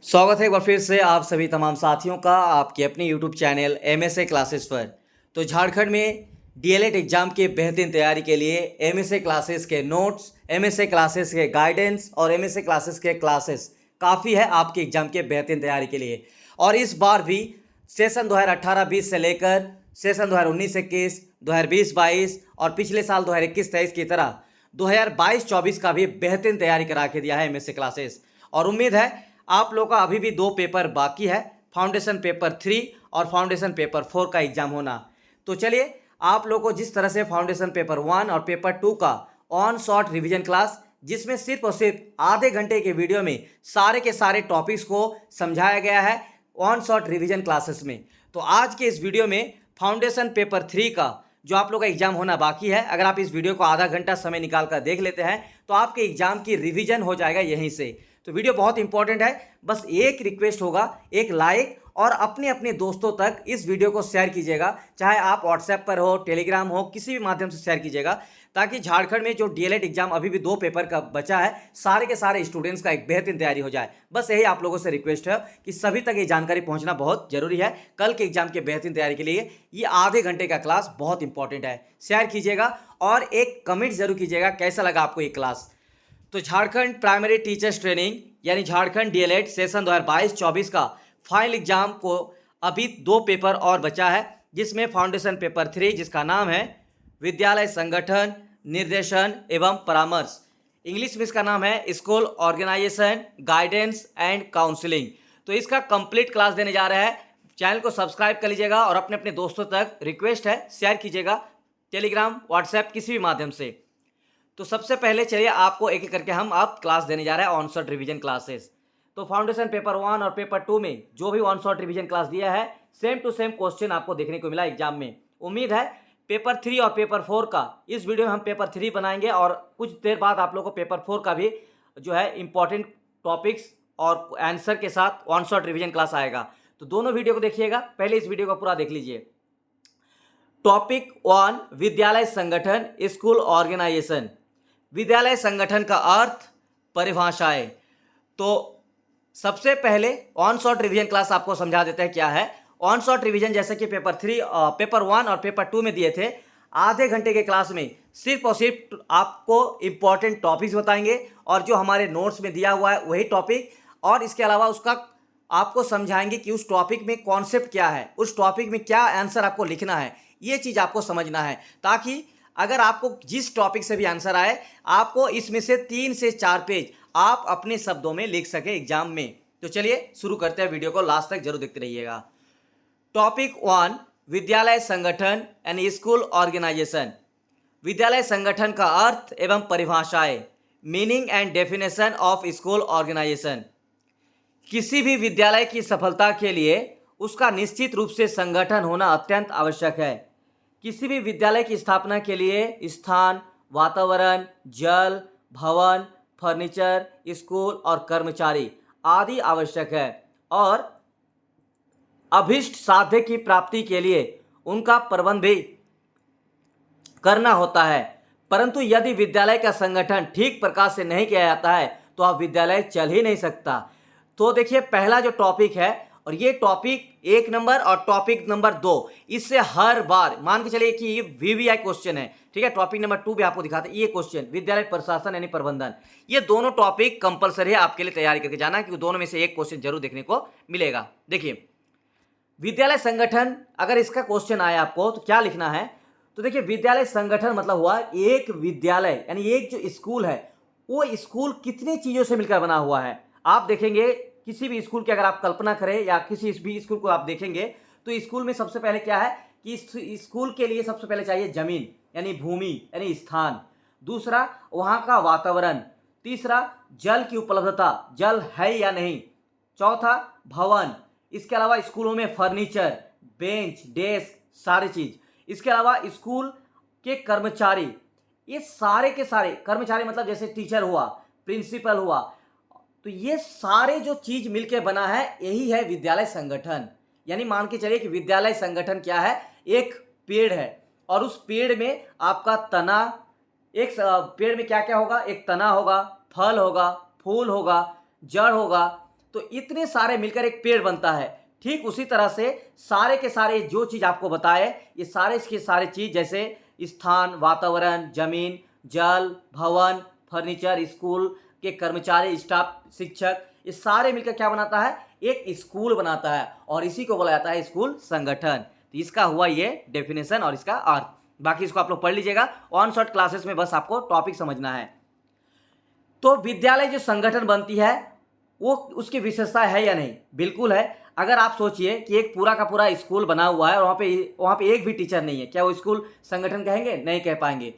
स्वागत है एक बार फिर से आप सभी तमाम साथियों का आपके अपने यूट्यूब चैनल एमएसए क्लासेस पर। तो झारखंड में डीएलएड एग्जाम के बेहतरीन तैयारी के लिए एमएसए क्लासेस के नोट्स, एमएसए क्लासेस के गाइडेंस और एमएसए क्लासेस के क्लासेस काफ़ी है आपके एग्जाम के बेहतरीन तैयारी के लिए। और इस बार भी सेशन 2018-20 से लेकर सेशन 2019-21, 2020-22 और पिछले साल 2021-23 की तरह 2022-24 का भी बेहतरीन तैयारी करा के दिया है एमएसए क्लासेस। और उम्मीद है आप लोगों का अभी भी 2 पेपर बाकी है, फाउंडेशन पेपर 3 और फाउंडेशन पेपर 4 का एग्जाम होना। तो चलिए आप लोगों को जिस तरह से फाउंडेशन पेपर 1 और पेपर 2 का ऑन शॉर्ट रिवीजन क्लास, जिसमें सिर्फ और सिर्फ आधे घंटे के वीडियो में सारे के सारे टॉपिक्स को समझाया गया है ऑन शॉर्ट रिवीजन क्लासेस में। तो आज के इस वीडियो में फाउंडेशन पेपर 3 का जो आप लोग का एग्जाम होना बाकी है, अगर आप इस वीडियो को आधा घंटा समय निकाल कर देख लेते हैं तो आपके एग्जाम की रिवीजन हो जाएगा यहीं से। तो वीडियो बहुत इंपॉर्टेंट है, बस एक रिक्वेस्ट होगा, एक लाइक और अपने अपने दोस्तों तक इस वीडियो को शेयर कीजिएगा, चाहे आप व्हाट्सएप पर हो, टेलीग्राम हो, किसी भी माध्यम से शेयर कीजिएगा, ताकि झारखंड में जो डीएलएड एग्जाम अभी भी 2 पेपर का बचा है, सारे के सारे स्टूडेंट्स का एक बेहतरीन तैयारी हो जाए। बस यही आप लोगों से रिक्वेस्ट है कि सभी तक ये जानकारी पहुंचना बहुत जरूरी है। कल के एग्जाम के बेहतरीन तैयारी के लिए ये आधे घंटे का क्लास बहुत इंपॉर्टेंट है। शेयर कीजिएगा और एक कमेंट जरूर कीजिएगा कैसा लगा आपको ये क्लास। तो झारखंड प्राइमरी टीचर्स ट्रेनिंग यानी झारखंड डीएलएड सेशन 2022-24 का फाइनल एग्जाम को अभी 2 पेपर और बचा है, जिसमें फाउंडेशन पेपर 3 जिसका नाम है विद्यालय संगठन, निर्देशन एवं परामर्श, इंग्लिश में इसका नाम है school organisation, guidance and counselling. तो इसका कंप्लीट क्लास देने जा रहा है। चैनल को सब्सक्राइब कर लीजिएगा और अपने अपने दोस्तों तक रिक्वेस्ट है शेयर कीजिएगा, टेलीग्राम, व्हाट्सएप, किसी भी माध्यम से। तो सबसे पहले चलिए आपको एक एक करके हम आप क्लास देने जा रहे हैं ऑन शॉर्ट रिवीजन क्लासेस। तो फाउंडेशन पेपर 1 और पेपर 2 में जो भी ऑन शॉर्ट रिवीजन क्लास दिया है, सेम टू सेम क्वेश्चन आपको देखने को मिला एग्जाम में। उम्मीद है पेपर 3 और पेपर 4 का इस वीडियो में हम पेपर 3 बनाएंगे और कुछ देर बाद आप लोग को पेपर 4 का भी जो है इंपॉर्टेंट टॉपिक्स और आंसर के साथ ऑन शॉर्ट रिवीजन क्लास आएगा। तो दोनों वीडियो को देखिएगा, पहले इस वीडियो को पूरा देख लीजिए। टॉपिक 1, विद्यालय संगठन, स्कूल ऑर्गेनाइजेशन। विद्यालय संगठन का अर्थ, परिभाषाएं। तो सबसे पहले ऑन शॉर्ट रिवीजन क्लास आपको समझा देते हैं क्या है। ऑन शॉर्ट रिवीजन जैसे कि पेपर 1 और पेपर 2 में दिए थे, आधे घंटे के क्लास में सिर्फ और सिर्फ आपको इंपॉर्टेंट टॉपिक्स बताएंगे और जो हमारे नोट्स में दिया हुआ है वही टॉपिक, और इसके अलावा उसका आपको समझाएंगे कि उस टॉपिक में कॉन्सेप्ट क्या है, उस टॉपिक में क्या आंसर आपको लिखना है, ये चीज़ आपको समझना है, ताकि अगर आपको जिस टॉपिक से भी आंसर आए, आपको इसमें से 3 से 4 पेज आप अपने शब्दों में लिख सके एग्जाम में। तो चलिए शुरू करते हैं, वीडियो को लास्ट तक जरूर देखते रहिएगा। टॉपिक 1, विद्यालय संगठन एंड स्कूल ऑर्गेनाइजेशन। विद्यालय संगठन का अर्थ एवं परिभाषाएं, meaning and definition of school organisation. किसी भी विद्यालय की सफलता के लिए उसका निश्चित रूप से संगठन होना अत्यंत आवश्यक है। किसी भी विद्यालय की स्थापना के लिए स्थान, वातावरण, जल, भवन, फर्नीचर, स्कूल और कर्मचारी आदि आवश्यक है, और अभिष्ट साध्य की प्राप्ति के लिए उनका प्रबंध भी करना होता है। परंतु यदि विद्यालय का संगठन ठीक प्रकार से नहीं किया जाता है तो अब विद्यालय चल ही नहीं सकता। तो देखिए पहला जो टॉपिक है, और ये टॉपिक 1 नंबर और टॉपिक नंबर 2, इससे हर बार मान के चलिए कि ये वीवीआई क्वेश्चन है, ठीक है। टॉपिक नंबर 2 भी आपको दिखाते हैं ये क्वेश्चन, विद्यालय प्रशासन यानी प्रबंधन। ये दोनों टॉपिक कंपलसरी है आपके लिए तैयारी करके जाना, क्योंकि दोनों में से एक क्वेश्चन जरूर देखने को मिलेगा। देखिए विद्यालय संगठन, अगर इसका क्वेश्चन आया आपको तो क्या लिखना है। तो देखिए विद्यालय संगठन मतलब हुआ एक विद्यालय यानी एक जो स्कूल है, वो स्कूल कितनी चीजों से मिलकर बना हुआ है। आप देखेंगे किसी भी स्कूल की अगर आप कल्पना करें या किसी भी स्कूल को आप देखेंगे तो स्कूल में सबसे पहले क्या है कि स्कूल के लिए सबसे पहले चाहिए जमीन यानी भूमि यानी स्थान, दूसरा वहाँ का वातावरण, तीसरा जल की उपलब्धता, जल है या नहीं, चौथा भवन, इसके अलावा स्कूलों में फर्नीचर, बेंच, डेस्क, सारी चीज, इसके अलावा स्कूल के कर्मचारी, ये सारे के सारे कर्मचारी मतलब जैसे टीचर हुआ, प्रिंसिपल हुआ, तो ये सारे जो चीज मिलके बना है यही है विद्यालय संगठन। यानी मान के चलिए कि विद्यालय संगठन क्या है, एक पेड़ है और उस पेड़ में आपका तना, एक पेड़ में क्या क्या होगा, एक तना होगा, फल होगा, फूल होगा, जड़ होगा, तो इतने सारे मिलकर एक पेड़ बनता है। ठीक उसी तरह से सारे के सारे जो चीज़ आपको बताए, ये सारे के सारे चीज़ जैसे स्थान, वातावरण, जमीन, जल, भवन, फर्नीचर, स्कूल के कर्मचारी, स्टाफ, शिक्षक, ये सारे मिलकर क्या बनाता है? एक स्कूल बनाता है और इसी को बोला जाता है स्कूल संगठन। तो इसका हुआ ये डेफिनेशन और इसका अर्थ। बाकी इसको आप लोग पढ़ लीजिएगा, ऑन शॉर्ट क्लासेस में बस आपको टॉपिक समझना है। तो विद्यालय जो संगठन बनती है वो उसकी विशेषता है या नहीं? बिल्कुल है। अगर आप सोचिए कि एक पूरा का पूरा स्कूल बना हुआ है और वहाँ पे एक भी टीचर नहीं है, क्या वो स्कूल संगठन कहेंगे? नहीं कह पाएंगे।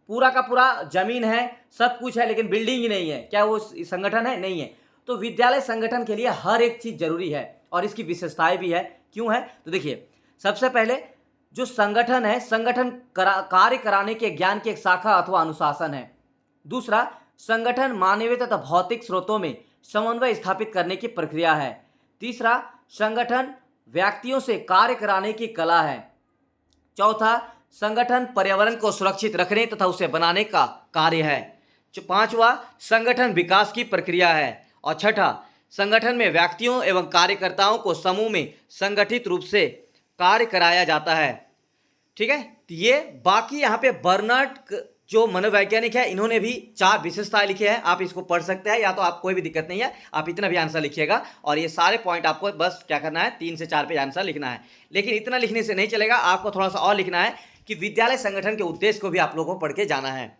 पूरा का पूरा जमीन है, सब कुछ है, लेकिन बिल्डिंग ही नहीं है, क्या वो संगठन है? नहीं है। तो विद्यालय संगठन के लिए हर एक चीज़ जरूरी है और इसकी विशेषताएं भी है। क्यों है? तो देखिए, सबसे पहले जो संगठन है, संगठन कार्य कराने के ज्ञान की एक शाखा अथवा अनुशासन है। दूसरा, संगठन मानवीय तथा भौतिक स्रोतों में समन्वय स्थापित करने की प्रक्रिया है। तीसरा, संगठन व्यक्तियों से कार्य कराने की कला है। चौथा, संगठन पर्यावरण को सुरक्षित रखने तथा उसे बनाने का कार्य है। पांचवा, संगठन विकास की प्रक्रिया है। और छठा, संगठन में व्यक्तियों एवं कार्यकर्ताओं को समूह में संगठित रूप से कार्य कराया जाता है। ठीक है, तो ये बाकी यहाँ पे बर्नार्ड जो मनोवैज्ञानिक है, इन्होंने भी 4 विशेषताएं लिखी है। आप इसको पढ़ सकते हैं, या तो आप कोई भी दिक्कत नहीं है, आप इतना भी आंसर लिखिएगा और ये सारे पॉइंट आपको बस क्या करना है, 3 से 4 पेज आंसर लिखना है। लेकिन इतना लिखने से नहीं चलेगा, आपको थोड़ा सा और लिखना है कि विद्यालय संगठन के उद्देश्य को भी आप लोगों को पढ़ के जाना है।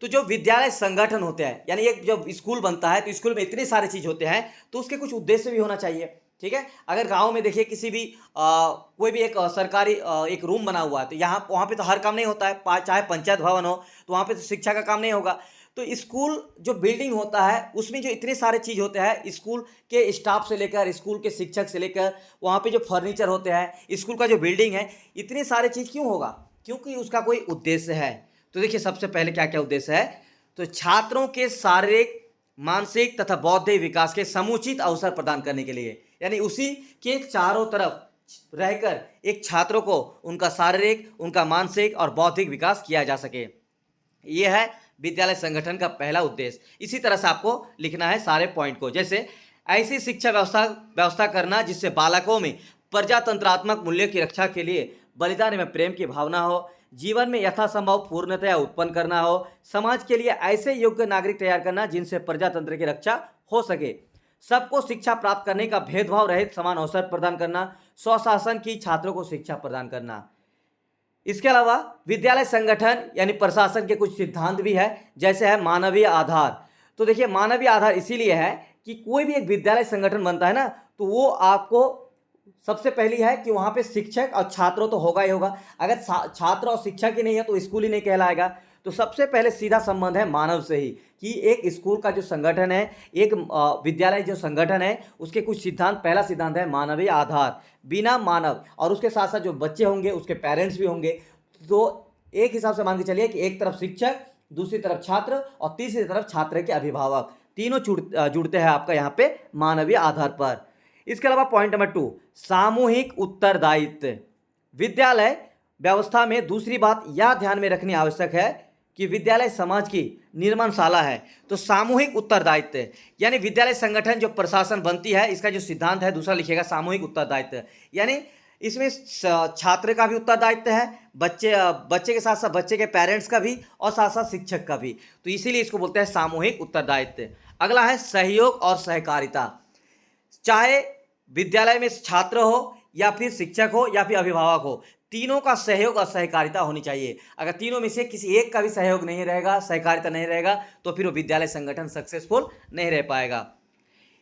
तो जो विद्यालय संगठन होते हैं, यानी एक जब स्कूल बनता है तो स्कूल में इतने सारे चीज़ होते हैं, तो उसके कुछ उद्देश्य भी होना चाहिए। ठीक है, अगर गांव में देखिए किसी भी कोई भी एक सरकारी एक रूम बना हुआ है, तो यहाँ वहाँ पे तो हर काम नहीं होता है, चाहे पंचायत भवन हो, तो वहाँ पे तो शिक्षा का काम नहीं होगा। तो स्कूल जो बिल्डिंग होता है उसमें जो इतने सारे चीज़ होते हैं, स्कूल के स्टाफ से लेकर, स्कूल के शिक्षक से लेकर, वहाँ पे जो फर्नीचर होते हैं, स्कूल का जो बिल्डिंग है, इतने सारे चीज़ क्यों होगा? क्योंकि उसका कोई उद्देश्य है। तो देखिए, सबसे पहले क्या क्या उद्देश्य है? तो छात्रों के शारीरिक, मानसिक तथा बौद्धिक विकास के समुचित अवसर प्रदान करने के लिए, यानी उसी के चारों तरफ रहकर एक छात्रों को उनका शारीरिक, उनका मानसिक और बौद्धिक विकास किया जा सके। यह है विद्यालय संगठन का पहला उद्देश्य। इसी तरह से आपको लिखना है सारे पॉइंट को, जैसे ऐसी शिक्षा व्यवस्था करना जिससे बालकों में प्रजातंत्रात्मक मूल्यों की रक्षा के लिए बलिदान एवं प्रेम की भावना हो, जीवन में यथासंभव पूर्णतया उत्पन्न करना हो, समाज के लिए ऐसे योग्य नागरिक तैयार करना जिनसे प्रजातंत्र की रक्षा हो सके, सबको शिक्षा प्राप्त करने का भेदभाव रहित समान अवसर प्रदान करना, स्वशासन की छात्रों को शिक्षा प्रदान करना। इसके अलावा विद्यालय संगठन यानी प्रशासन के कुछ सिद्धांत भी है, जैसे है मानवीय आधार। तो देखिए, मानवीय आधार इसीलिए है कि कोई भी एक विद्यालय संगठन बनता है ना, तो वो आपको सबसे पहली है कि वहाँ पे शिक्षक और छात्रों तो होगा ही होगा। अगर छात्र और शिक्षक ही नहीं है तो स्कूल ही नहीं कहलाएगा। तो सबसे पहले सीधा संबंध है मानव से ही, कि एक स्कूल का जो संगठन है, एक विद्यालय जो संगठन है, उसके कुछ सिद्धांत, पहला सिद्धांत है मानवीय आधार। बिना मानव, और उसके साथ साथ जो बच्चे होंगे उसके पेरेंट्स भी होंगे, तो एक हिसाब से मान के चलिए कि एक तरफ शिक्षक, दूसरी तरफ छात्र और तीसरी तरफ छात्र के अभिभावक, तीनों जुड़ते हैं आपका यहाँ पे मानवीय आधार पर। इसके अलावा पॉइंट नंबर 2, सामूहिक उत्तरदायित्व। विद्यालय व्यवस्था में दूसरी बात यह ध्यान में रखनी आवश्यक है कि विद्यालय समाज की निर्माणशाला है। तो सामूहिक उत्तरदायित्व यानी विद्यालय संगठन जो प्रशासन बनती है, इसका जो सिद्धांत है दूसरा लिखिएगा, सामूहिक उत्तरदायित्व। यानी इसमें छात्र का भी उत्तरदायित्व है, बच्चे के साथ साथ बच्चे के पेरेंट्स का भी और साथ साथ शिक्षक का भी। तो इसीलिए इसको बोलते हैं सामूहिक उत्तरदायित्व। अगला है सहयोग और सहकारिता। चाहे विद्यालय में छात्र हो या फिर शिक्षक हो या फिर अभिभावक हो, तीनों का सहयोग और सहकारिता होनी चाहिए। अगर तीनों में से किसी एक का भी सहयोग नहीं रहेगा, सहकारिता नहीं रहेगा, तो फिर वो विद्यालय संगठन सक्सेसफुल नहीं रह पाएगा।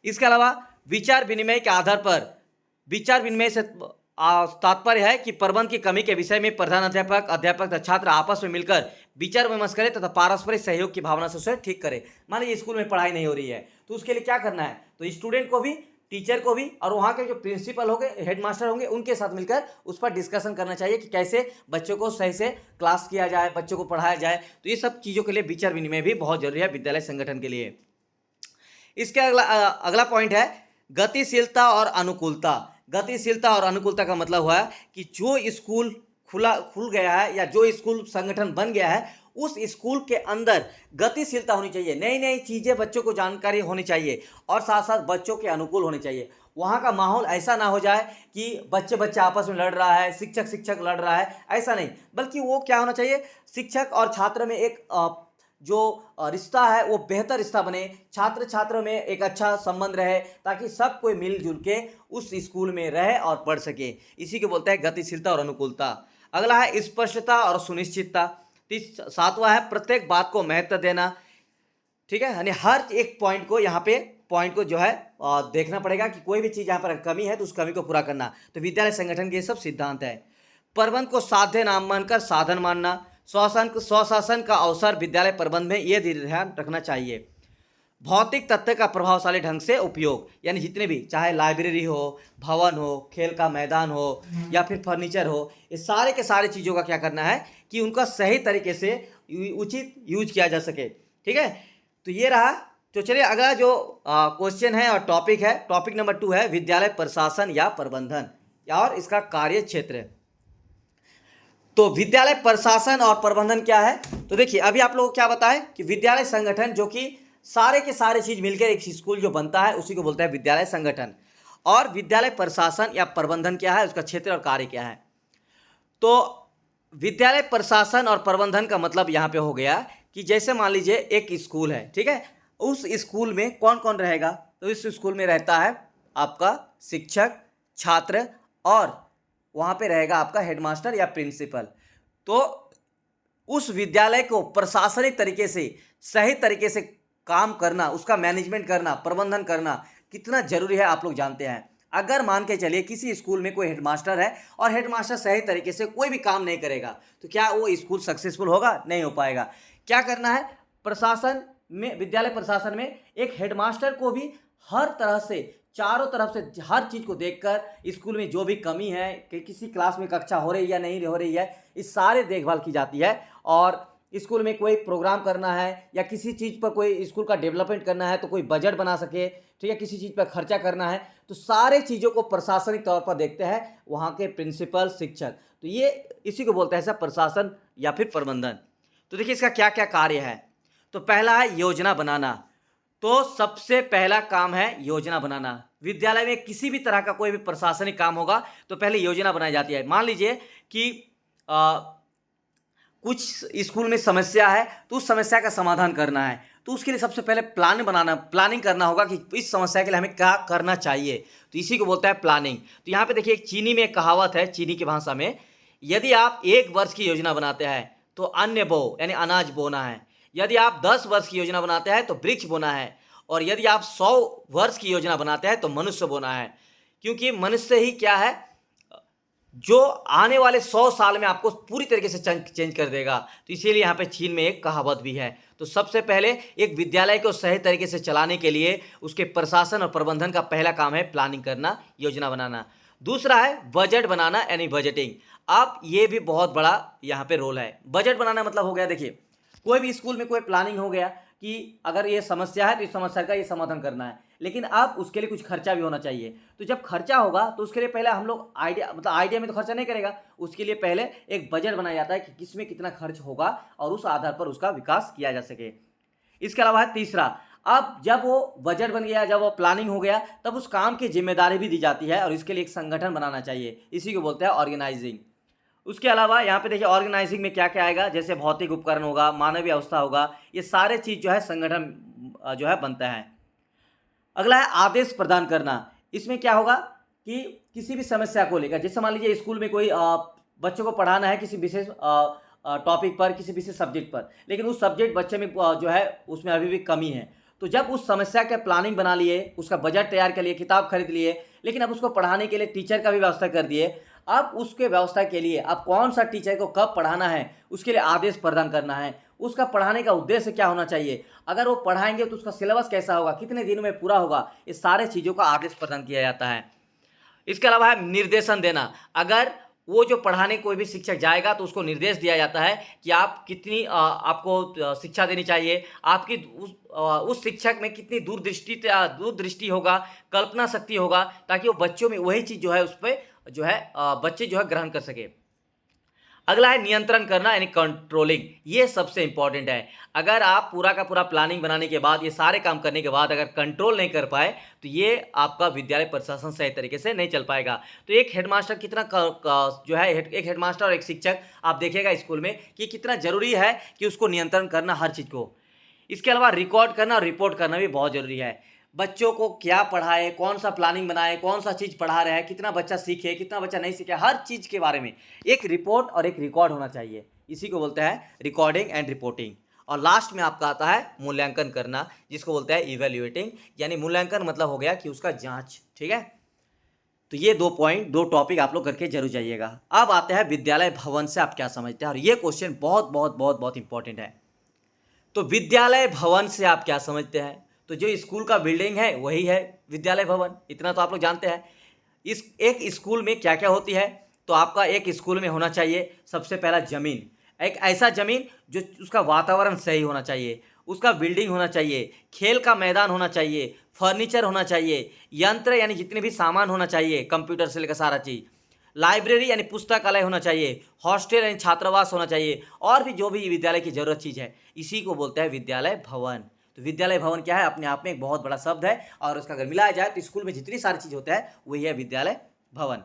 इसके अलावा विचार विनिमय के आधार पर, विचार विनिमय से तात्पर्य है कि प्रबंध की कमी के विषय में प्रधान अध्यापक तथा छात्र आपस में मिलकर विचार विमर्श करें तथा पारस्परिक सहयोग की भावना से उसे ठीक करे। मान लीजिए स्कूल में पढ़ाई नहीं हो रही है, तो उसके लिए क्या करना है? तो स्टूडेंट को भी, टीचर को भी, और वहाँ के जो प्रिंसिपल होंगे, हेडमास्टर होंगे, उनके साथ मिलकर उस पर डिस्कशन करना चाहिए कि कैसे बच्चों को सही से क्लास किया जाए, बच्चों को पढ़ाया जाए। तो ये सब चीज़ों के लिए विचार विनिमय भी बहुत जरूरी है विद्यालय संगठन के लिए। इसके अगला पॉइंट है गतिशीलता और अनुकूलता। गतिशीलता और अनुकूलता का मतलब हुआ कि जो स्कूल खुल गया है या जो स्कूल संगठन बन गया है, उस स्कूल के अंदर गतिशीलता होनी चाहिए, नई नई चीज़ें बच्चों को जानकारी होनी चाहिए और साथ साथ बच्चों के अनुकूल होने चाहिए। वहाँ का माहौल ऐसा ना हो जाए कि बच्चे बच्चे आपस में लड़ रहा है, शिक्षक शिक्षक लड़ रहा है, ऐसा नहीं, बल्कि वो क्या होना चाहिए, शिक्षक और छात्र में एक जो रिश्ता है वो बेहतर रिश्ता बने, छात्र छात्र में एक अच्छा संबंध रहे, ताकि सब कोई मिलजुल के उस स्कूल में रहे और पढ़ सके। इसी को बोलते हैं गतिशीलता और अनुकूलता। अगला है स्पष्टता और सुनिश्चितता। सातवां है प्रत्येक बात को महत्व देना। ठीक है, यानी हर एक पॉइंट को यहाँ पे जो है देखना पड़ेगा कि कोई भी चीज़ यहाँ पर कमी है तो उस कमी को पूरा करना। तो विद्यालय संगठन के ये सब सिद्धांत है। प्रबंध को साध्य नाम मानकर साधन मानना। स्वशासन का अवसर विद्यालय प्रबंध में ये ध्यान रखना चाहिए। भौतिक तत्व का प्रभावशाली ढंग से उपयोग, यानी जितने भी, चाहे लाइब्रेरी हो, भवन हो, खेल का मैदान हो या फिर फर्नीचर हो, ये सारे के सारे चीज़ों का क्या करना है कि उनका सही तरीके से उचित यूज किया जा सके। ठीक है, तो ये रहा। तो चलिए अगला जो क्वेश्चन है और टॉपिक है, टॉपिक नंबर 2 है विद्यालय प्रशासन या प्रबंधन और इसका कार्य क्षेत्र। तो विद्यालय प्रशासन और प्रबंधन क्या है, तो देखिए अभी आप लोगों को क्या बताएं कि विद्यालय संगठन जो कि सारे के सारे चीज मिलकर एक स्कूल जो बनता है उसी को बोलते हैं विद्यालय संगठन। और विद्यालय प्रशासन या प्रबंधन क्या है, उसका क्षेत्र और कार्य क्या है। तो विद्यालय प्रशासन और प्रबंधन का मतलब यहाँ पे हो गया कि जैसे मान लीजिए एक स्कूल है, ठीक है, उस स्कूल में कौन कौन रहेगा, तो इस स्कूल में रहता है आपका शिक्षक, छात्र और वहाँ पे रहेगा आपका हेडमास्टर या प्रिंसिपल। तो उस विद्यालय को प्रशासनिक तरीके से सही तरीके से काम करना, उसका मैनेजमेंट करना, प्रबंधन करना कितना जरूरी है आप लोग जानते हैं। अगर मान के चलिए किसी स्कूल में कोई हेडमास्टर है और हेडमास्टर सही तरीके से कोई भी काम नहीं करेगा तो क्या वो स्कूल सक्सेसफुल होगा? नहीं हो पाएगा। क्या करना है, प्रशासन में, विद्यालय प्रशासन में एक हेडमास्टर को भी हर तरह से, चारों तरफ से हर चीज़ को देखकर स्कूल में जो भी कमी है कि किसी क्लास में कक्षा हो रही है या नहीं हो रही है, इस सारे देखभाल की जाती है। और स्कूल में कोई प्रोग्राम करना है या किसी चीज़ पर कोई स्कूल का डेवलपमेंट करना है तो कोई बजट बना सके, ठीक है, किसी चीज़ पर खर्चा करना है, तो सारे चीज़ों को प्रशासनिक तौर पर देखते हैं वहाँ के प्रिंसिपल, शिक्षक। तो ये इसी को बोलते हैं सब प्रशासन या फिर प्रबंधन। तो देखिए इसका क्या क्या कार्य है। तो पहला है योजना बनाना। तो सबसे पहला काम है योजना बनाना। विद्यालय में किसी भी तरह का कोई भी प्रशासनिक काम होगा तो पहले योजना बनाई जाती है। मान लीजिए कि कुछ स्कूल में समस्या है तो उस समस्या का समाधान करना है, तो उसके लिए सबसे पहले प्लानिंग करना होगा कि इस समस्या के लिए हमें क्या करना चाहिए। तो इसी को बोलता है प्लानिंग। तो यहाँ पे देखिए एक चीनी में एक कहावत है, चीनी की भाषा में, यदि आप 1 वर्ष की योजना बनाते हैं तो अन्न बो, यानी अनाज बोना है। यदि आप 10 वर्ष की योजना बनाते हैं तो वृक्ष बोना है। और यदि आप 100 वर्ष की योजना बनाते हैं तो मनुष्य बोना है। क्योंकि मनुष्य ही क्या है जो आने वाले 100 साल में आपको पूरी तरीके से चेंज कर देगा। तो इसीलिए यहाँ पे चीन में एक कहावत भी है। तो सबसे पहले एक विद्यालय को सही तरीके से चलाने के लिए उसके प्रशासन और प्रबंधन का पहला काम है प्लानिंग करना, योजना बनाना। दूसरा है बजट बनाना, यानी बजटिंग। अब ये भी बहुत बड़ा यहाँ पे रोल है। बजट बनाना मतलब हो गया, देखिए कोई भी स्कूल में कोई प्लानिंग हो गया कि अगर ये समस्या है तो इस समस्या का ये समाधान करना है, लेकिन अब उसके लिए कुछ खर्चा भी होना चाहिए। तो जब खर्चा होगा तो उसके लिए पहले हम लोग आइडिया में तो खर्चा नहीं करेगा, उसके लिए पहले एक बजट बनाया जाता है कि किसमें कितना खर्च होगा और उस आधार पर उसका विकास किया जा सके। इसके अलावा है तीसरा, अब जब वो बजट बन गया, जब वो प्लानिंग हो गया, तब उस काम की जिम्मेदारी भी दी जाती है और इसके लिए एक संगठन बनाना चाहिए। इसी को बोलते हैं ऑर्गेनाइजिंग। उसके अलावा यहाँ पे देखिए ऑर्गेनाइजिंग में क्या क्या आएगा, जैसे भौतिक उपकरण होगा, मानवीय अवस्था होगा, ये सारे चीज़ जो है संगठन जो है बनता है। अगला है आदेश प्रदान करना। इसमें क्या होगा कि किसी भी समस्या को लेकर, जैसे मान लीजिए स्कूल में कोई बच्चों को पढ़ाना है किसी विशेष टॉपिक पर, किसी विशेष सब्जेक्ट पर, लेकिन उस सब्जेक्ट बच्चे में जो है उसमें अभी भी कमी है। तो जब उस समस्या के प्लानिंग बना लिए, उसका बजट तैयार कर लिए, किताब खरीद लिए, लेकिन अब उसको पढ़ाने के लिए टीचर का भी व्यवस्था कर दिए। अब उसके व्यवस्था के लिए अब कौन सा टीचर को कब पढ़ाना है उसके लिए आदेश प्रदान करना है। उसका पढ़ाने का उद्देश्य क्या होना चाहिए, अगर वो पढ़ाएंगे तो उसका सिलेबस कैसा होगा, कितने दिनों में पूरा होगा, इस सारे चीज़ों का आदेश प्रदान किया जाता है। इसके अलावा है निर्देशन देना। अगर वो जो पढ़ाने कोई भी शिक्षक जाएगा तो उसको निर्देश दिया जाता है कि आप कितनी आपको शिक्षा देनी चाहिए, आपकी उस शिक्षक में कितनी दूरदृष्टि होगा, कल्पना शक्ति होगा, ताकि वो बच्चों में वही चीज़ जो है उस पर जो है बच्चे जो है ग्रहण कर सके। अगला है नियंत्रण करना यानी कंट्रोलिंग। ये सबसे इंपॉर्टेंट है। अगर आप पूरा का पूरा प्लानिंग बनाने के बाद, ये सारे काम करने के बाद अगर कंट्रोल नहीं कर पाए तो ये आपका विद्यालय प्रशासन सही तरीके से नहीं चल पाएगा। तो एक हेडमास्टर कितना जो है एक हेडमास्टर और एक शिक्षक आप देखिएगा स्कूल में कि कितना जरूरी है कि उसको नियंत्रण करना हर चीज़ को। इसके अलावा रिकॉर्ड करना और रिपोर्ट करना भी बहुत ज़रूरी है। बच्चों को क्या पढ़ाए, कौन सा प्लानिंग बनाए, कौन सा चीज़ पढ़ा रहे हैं, कितना बच्चा सीखे, कितना बच्चा नहीं सीखे, हर चीज़ के बारे में एक रिपोर्ट और एक रिकॉर्ड होना चाहिए। इसी को बोलते हैं रिकॉर्डिंग एंड रिपोर्टिंग। और लास्ट में आपका आता है मूल्यांकन करना, जिसको बोलते हैं इवेल्युएटिंग। यानी मूल्यांकन मतलब हो गया कि उसका जाँच। ठीक है, तो ये दो टॉपिक आप लोग करके जरूर जाइएगा। अब आते हैं विद्यालय भवन से आप क्या समझते हैं, और ये क्वेश्चन बहुत बहुत बहुत बहुत इंपॉर्टेंट है। तो विद्यालय भवन से आप क्या समझते हैं? तो जो स्कूल का बिल्डिंग है वही है विद्यालय भवन, इतना तो आप लोग जानते हैं। इस एक स्कूल में क्या क्या होती है? तो आपका एक स्कूल में होना चाहिए सबसे पहला ज़मीन, एक ऐसा ज़मीन जो उसका वातावरण सही होना चाहिए, उसका बिल्डिंग होना चाहिए, खेल का मैदान होना चाहिए, फर्नीचर होना चाहिए, यंत्र यानी जितने भी सामान होना चाहिए, कंप्यूटर से लेकर सारा चीज़, लाइब्रेरी यानी पुस्तकालय होना चाहिए, हॉस्टल यानी छात्रावास होना चाहिए, और भी जो भी विद्यालय की ज़रूरत चीज़ है, इसी को बोलते हैं विद्यालय भवन। तो विद्यालय भवन क्या है? अपने आप में एक बहुत बड़ा शब्द है, और उसका अगर मिलाया जाए तो स्कूल में जितनी सारी चीज़ होता है वही है विद्यालय भवन।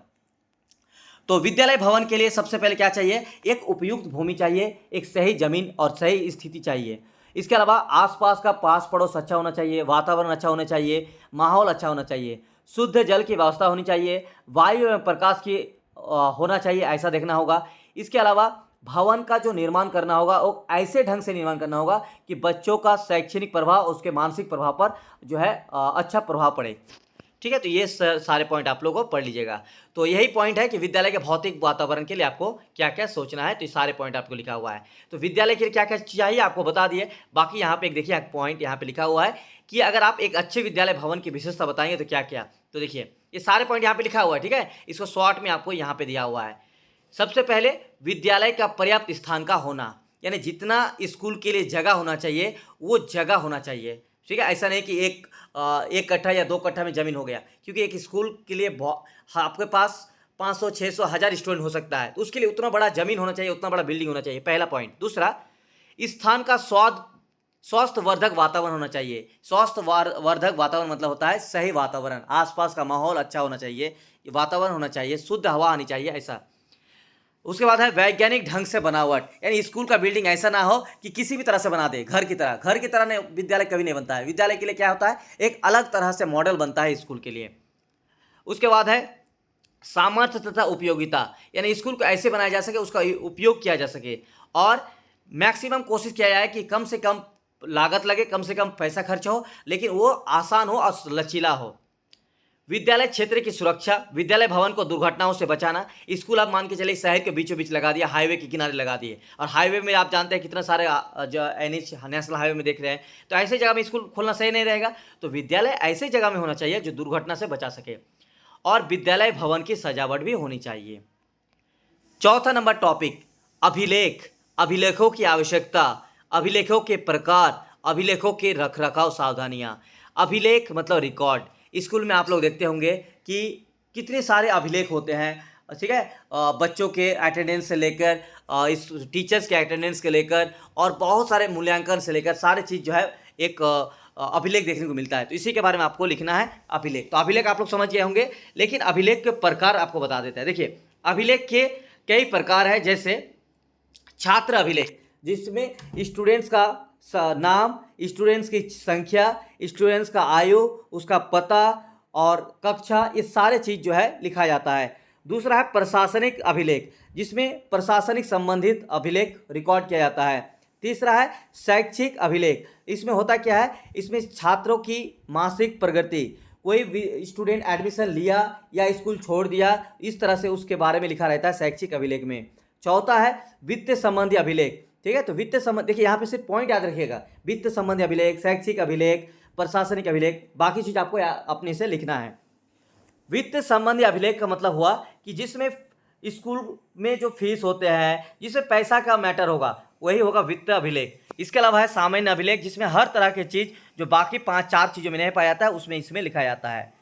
तो विद्यालय भवन के लिए सबसे पहले क्या चाहिए? एक उपयुक्त भूमि चाहिए, एक सही जमीन और सही स्थिति चाहिए। इसके अलावा आसपास का पास पड़ोस अच्छा होना चाहिए, वातावरण अच्छा होना चाहिए, माहौल अच्छा होना चाहिए, शुद्ध जल की व्यवस्था होनी चाहिए, वायु एवं प्रकाश की होना चाहिए, ऐसा देखना होगा। इसके अलावा भवन का जो निर्माण करना होगा वो ऐसे ढंग से निर्माण करना होगा कि बच्चों का शैक्षणिक प्रभाव, उसके मानसिक प्रभाव पर जो है अच्छा प्रभाव पड़े। ठीक है, तो ये सारे पॉइंट आप लोगों को पढ़ लीजिएगा। तो यही पॉइंट है कि विद्यालय के भौतिक वातावरण के लिए आपको क्या क्या सोचना है। तो ये सारे पॉइंट आपको लिखा हुआ है। तो विद्यालय के लिए क्या क्या चाहिए आपको बता दिए। बाकी यहाँ पे एक देखिए पॉइंट यहाँ पे लिखा हुआ है कि अगर आप एक अच्छे विद्यालय भवन की विशेषता बताएंगे तो क्या क्या। तो देखिए ये सारे पॉइंट यहाँ पे लिखा हुआ है। ठीक है, इसको शॉर्ट में आपको यहाँ पे दिया हुआ है। सबसे पहले विद्यालय का पर्याप्त स्थान का होना, यानी जितना स्कूल के लिए जगह होना चाहिए वो जगह होना चाहिए। ठीक है, ऐसा नहीं कि एक कट्ठा या 2 कट्ठा में ज़मीन हो गया, क्योंकि एक स्कूल के लिए आपके पास 500 600 1000 स्टूडेंट हो सकता है, तो उसके लिए उतना बड़ा ज़मीन होना चाहिए, उतना बड़ा बिल्डिंग होना चाहिए, पहला पॉइंट। दूसरा, स्थान का स्वास्थ्य वर्धक वातावरण होना चाहिए। स्वास्थ्य वर्धक वातावरण मतलब होता है सही वातावरण, आसपास का माहौल अच्छा होना चाहिए, वातावरण होना चाहिए, शुद्ध हवा आनी चाहिए, ऐसा। उसके बाद है वैज्ञानिक ढंग से बनावट, यानी स्कूल का बिल्डिंग ऐसा ना हो कि किसी भी तरह से बना दे, घर की तरह। घर की तरह नहीं, विद्यालय कभी नहीं बनता है। विद्यालय के लिए क्या होता है? एक अलग तरह से मॉडल बनता है स्कूल के लिए। उसके बाद है सामर्थ्य तथा उपयोगिता, यानी स्कूल को ऐसे बनाया जा सके, उसका उपयोग किया जा सके, और मैक्सिमम कोशिश किया जाए कि कम से कम लागत लगे, कम से कम पैसा खर्च हो, लेकिन वो आसान हो और लचीला हो। विद्यालय क्षेत्र की सुरक्षा, विद्यालय भवन को दुर्घटनाओं से बचाना। स्कूल आप मान के चलिए शहर के बीचों बीच लगा दिया, हाईवे के किनारे लगा दिए, और हाईवे में आप जानते हैं कितना सारे जो NH नेशनल हाईवे में देख रहे हैं, तो ऐसे जगह में स्कूल खोलना सही नहीं रहेगा। तो विद्यालय ऐसे जगह में होना चाहिए जो दुर्घटना से बचा सके, और विद्यालय भवन की सजावट भी होनी चाहिए। चौथा नंबर टॉपिक, अभिलेख। अभिलेखों की आवश्यकता, अभिलेखों के प्रकार, अभिलेखों के रखरखाव सावधानियाँ। अभिलेख मतलब रिकॉर्ड। स्कूल में आप लोग देखते होंगे कि कितने सारे अभिलेख होते हैं। ठीक है, बच्चों के अटेंडेंस से लेकर इस टीचर्स के अटेंडेंस के लेकर और बहुत सारे मूल्यांकन से लेकर सारे चीज़ जो है एक अभिलेख देखने को मिलता है। तो इसी के बारे में आपको लिखना है अभिलेख। तो अभिलेख आप लोग समझ गए होंगे, लेकिन अभिलेख के प्रकार आपको बता देते हैं। देखिए अभिलेख के कई प्रकार है, जैसे छात्र अभिलेख, जिसमें स्टूडेंट्स का नाम, स्टूडेंट्स की संख्या, स्टूडेंट्स का आयु, उसका पता और कक्षा, ये सारे चीज़ जो है लिखा जाता है। दूसरा है प्रशासनिक अभिलेख, जिसमें प्रशासनिक संबंधित अभिलेख रिकॉर्ड किया जाता है। तीसरा है शैक्षिक अभिलेख। इसमें होता क्या है? इसमें छात्रों की मासिक प्रगति, कोई भी स्टूडेंट एडमिशन लिया या स्कूल छोड़ दिया, इस तरह से उसके बारे में लिखा रहता है शैक्षिक अभिलेख में। चौथा है वित्त संबंधी अभिलेख। ठीक है, तो वित्त संबंध, देखिए यहाँ पे सिर्फ पॉइंट याद रखिएगा, वित्त संबंधी अभिलेख, शैक्षिक अभिलेख, प्रशासनिक अभिलेख, बाकी चीज़ आपको अपने से लिखना है। वित्त संबंधी अभिलेख का मतलब हुआ कि जिसमें स्कूल में जो फीस होते हैं, जिसमें पैसा का मैटर होगा, वही होगा वित्त अभिलेख। इसके अलावा है सामान्य अभिलेख, जिसमें हर तरह की चीज़ जो बाकी 5-4 चीज़ों में नहीं पाया जाता है, उसमें इसमें लिखा जाता है।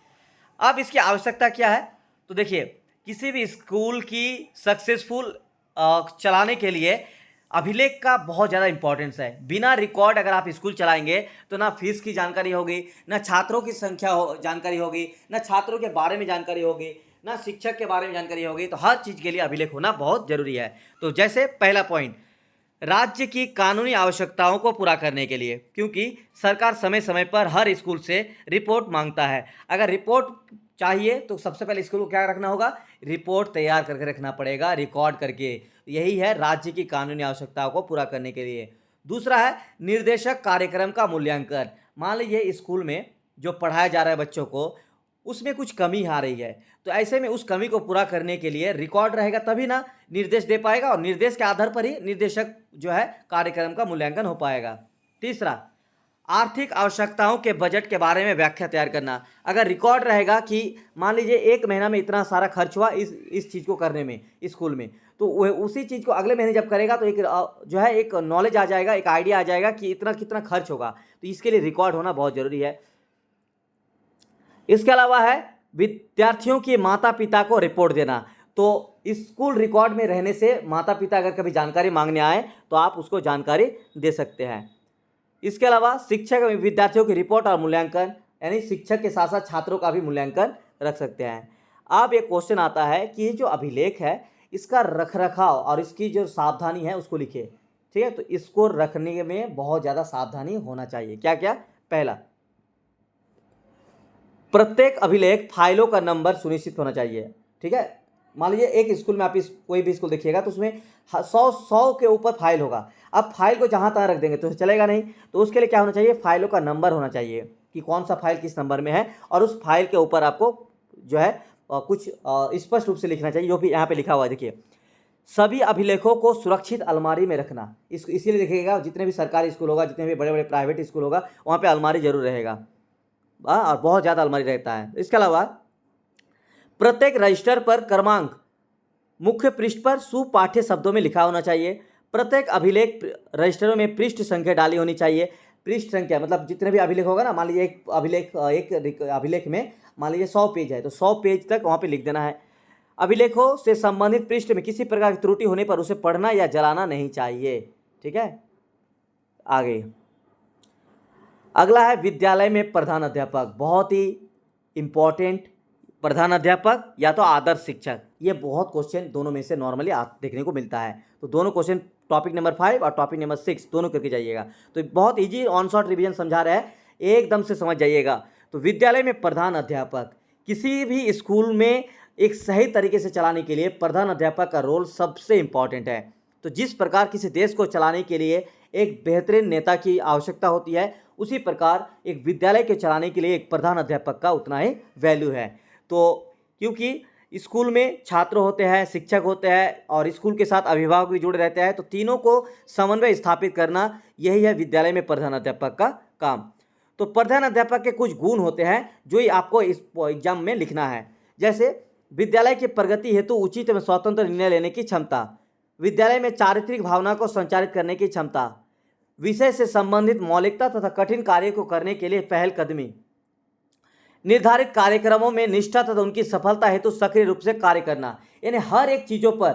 अब इसकी आवश्यकता क्या है? तो देखिए किसी भी स्कूल की सक्सेसफुल चलाने के लिए अभिलेख का बहुत ज़्यादा इंपॉर्टेंस है। बिना रिकॉर्ड अगर आप स्कूल चलाएंगे तो ना फीस की जानकारी होगी, ना छात्रों की संख्या जानकारी होगी, ना छात्रों के बारे में जानकारी होगी, ना शिक्षक के बारे में जानकारी होगी। तो हर चीज़ के लिए अभिलेख होना बहुत ज़रूरी है। तो जैसे पहला पॉइंट, राज्य की कानूनी आवश्यकताओं को पूरा करने के लिए, क्योंकि सरकार समय समय पर हर स्कूल से रिपोर्ट मांगता है। अगर रिपोर्ट चाहिए तो सबसे पहले स्कूल को क्या रखना होगा, रिपोर्ट तैयार करके रखना पड़ेगा, रिकॉर्ड करके। यही है राज्य की कानूनी आवश्यकताओं को पूरा करने के लिए। दूसरा है निर्देशक कार्यक्रम का मूल्यांकन। मान लीजिए स्कूल में जो पढ़ाया जा रहा है बच्चों को, उसमें कुछ कमी आ रही है, तो ऐसे में उस कमी को पूरा करने के लिए रिकॉर्ड रहेगा, तभी ना निर्देश दे पाएगा, और निर्देश के आधार पर ही निर्देशक जो है कार्यक्रम का मूल्यांकन हो पाएगा। तीसरा, आर्थिक आवश्यकताओं के बजट के बारे में व्याख्या तैयार करना। अगर रिकॉर्ड रहेगा कि मान लीजिए एक महीना में इतना सारा खर्च हुआ इस चीज़ को करने में स्कूल में, तो वह उसी चीज़ को अगले महीने जब करेगा तो एक जो है एक नॉलेज आ जाएगा, एक आइडिया आ जाएगा कि इतना कितना खर्च होगा। तो इसके लिए रिकॉर्ड होना बहुत ज़रूरी है। इसके अलावा है विद्यार्थियों के माता पिता को रिपोर्ट देना। तो स्कूल रिकॉर्ड में रहने से माता पिता अगर कभी जानकारी मांगने आए तो आप उसको जानकारी दे सकते हैं। इसके अलावा शिक्षक एवं विद्यार्थियों की रिपोर्ट और मूल्यांकन, यानी शिक्षक के साथ साथ छात्रों का भी मूल्यांकन रख सकते हैं। अब एक क्वेश्चन आता है कि ये जो अभिलेख है इसका रखरखाव और इसकी जो सावधानी है उसको लिखिए। ठीक है, तो इसको रखने में बहुत ज़्यादा सावधानी होना चाहिए। क्या क्या? पहला, प्रत्येक अभिलेख फाइलों का नंबर सुनिश्चित होना चाहिए। ठीक है, मान लीजिए एक स्कूल में आप कोई भी स्कूल देखिएगा तो उसमें 100 के ऊपर फाइल होगा। अब फाइल को जहाँ तहाँ रख देंगे तो चलेगा नहीं, तो उसके लिए क्या होना चाहिए, फाइलों का नंबर होना चाहिए कि कौन सा फाइल किस नंबर में है, और उस फाइल के ऊपर आपको जो है कुछ स्पष्ट रूप से लिखना चाहिए, जो भी यहाँ पे लिखा हुआ है। देखिए, सभी अभिलेखों को सुरक्षित अलमारी में रखना। इसीलिए देखिएगा जितने भी सरकारी स्कूल होगा, जितने भी बड़े बड़े प्राइवेट स्कूल होगा, वहाँ पर अलमारी जरूर रहेगा, और बहुत ज़्यादा अलमारी रहता है। इसके अलावा प्रत्येक रजिस्टर पर क्रमांक मुख्य पृष्ठ पर सुपाठ्य शब्दों में लिखा होना चाहिए। प्रत्येक अभिलेख रजिस्टरों में पृष्ठ संख्या डाली होनी चाहिए। पृष्ठ संख्या मतलब जितने भी अभिलेख होगा ना, मान लीजिए एक अभिलेख में मान लीजिए 100 पेज है तो 100 पेज तक वहाँ पे लिख देना है। अभिलेखों से संबंधित पृष्ठ में किसी प्रकार की त्रुटि होने पर उसे पढ़ना या जलाना नहीं चाहिए। ठीक है, आगे अगला है विद्यालय में प्रधान अध्यापक। बहुत ही इंपॉर्टेंट, प्रधान अध्यापक या तो आदर्श शिक्षक, ये बहुत क्वेश्चन दोनों में से नॉर्मली देखने को मिलता है। तो दोनों क्वेश्चन टॉपिक नंबर 5 और टॉपिक नंबर 6 दोनों करके जाइएगा। तो बहुत इजी ऑन शॉट रिवीजन समझा रहा है, एकदम से समझ जाइएगा। तो विद्यालय में प्रधान अध्यापक, किसी भी स्कूल में एक सही तरीके से चलाने के लिए प्रधान अध्यापक का रोल सबसे इम्पॉर्टेंट है। तो जिस प्रकार किसी देश को चलाने के लिए एक बेहतरीन नेता की आवश्यकता होती है, उसी प्रकार एक विद्यालय के चलाने के लिए एक प्रधान अध्यापक का उतना ही वैल्यू है। तो क्योंकि स्कूल में छात्र होते हैं, शिक्षक होते हैं, और स्कूल के साथ अभिभावक भी जुड़े रहते हैं, तो तीनों को समन्वय स्थापित करना यही है विद्यालय में प्रधान अध्यापक का काम। तो प्रधान अध्यापक के कुछ गुण होते हैं जो ही आपको इस एग्जाम में लिखना है। जैसे विद्यालय की प्रगति हेतु उचित एवं स्वतंत्र निर्णय लेने की क्षमता, विद्यालय में चारित्रिक भावना को संचालित करने की क्षमता, विषय से संबंधित मौलिकता तथा कठिन कार्य को करने के लिए पहलकदमी, निर्धारित कार्यक्रमों में निष्ठा तथा उनकी सफलता हेतु सक्रिय रूप से कार्य करना। यानी हर एक चीज़ों पर,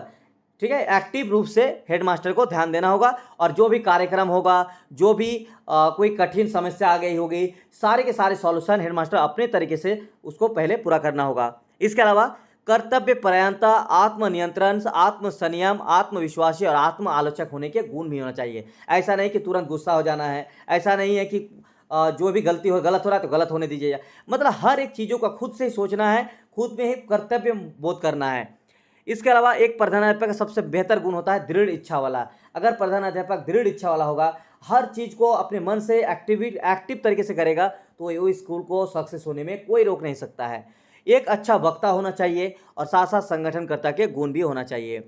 ठीक है, एक्टिव रूप से हेडमास्टर को ध्यान देना होगा, और जो भी कार्यक्रम होगा, जो भी कोई कठिन समस्या आ गई होगी, सारे के सारे सॉल्यूशन हेडमास्टर अपने तरीके से उसको पहले पूरा करना होगा। इसके अलावा कर्तव्य परायणता, आत्मनियंत्रण, आत्मसंयम, आत्मविश्वासी और आत्म आलोचक होने के गुण भी होना चाहिए। ऐसा नहीं कि तुरंत गुस्सा हो जाना है, ऐसा नहीं है कि जो भी गलत हो रहा है तो गलत होने दीजिए। मतलब हर एक चीज़ों का खुद से ही सोचना है, खुद में ही कर्तव्य बोध करना है। इसके अलावा एक प्रधानाध्यापक का सबसे बेहतर गुण होता है दृढ़ इच्छा वाला। अगर प्रधानाध्यापक दृढ़ इच्छा वाला होगा, हर चीज़ को अपने मन से एक्टिव तरीके से करेगा, तो वो स्कूल को सक्सेस होने में कोई रोक नहीं सकता है। एक अच्छा वक्ता होना चाहिए, और साथ साथ संगठनकर्ता के गुण भी होना चाहिए।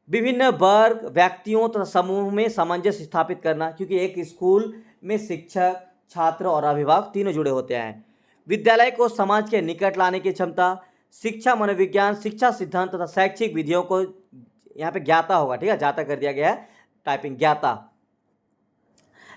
विभिन्न वर्ग, व्यक्तियों तथा समूह में सामंजस्य स्थापित करना, क्योंकि एक स्कूल में शिक्षक, छात्र और अभिभावक तीनों जुड़े होते हैं। विद्यालय को समाज के निकट लाने की क्षमता, शिक्षा मनोविज्ञान, शिक्षा सिद्धांत तथा शैक्षिक विधियों को, यहाँ पे ज्ञाता होगा, ठीक है, जाता कर दिया गया है, टाइपिंग ज्ञाता,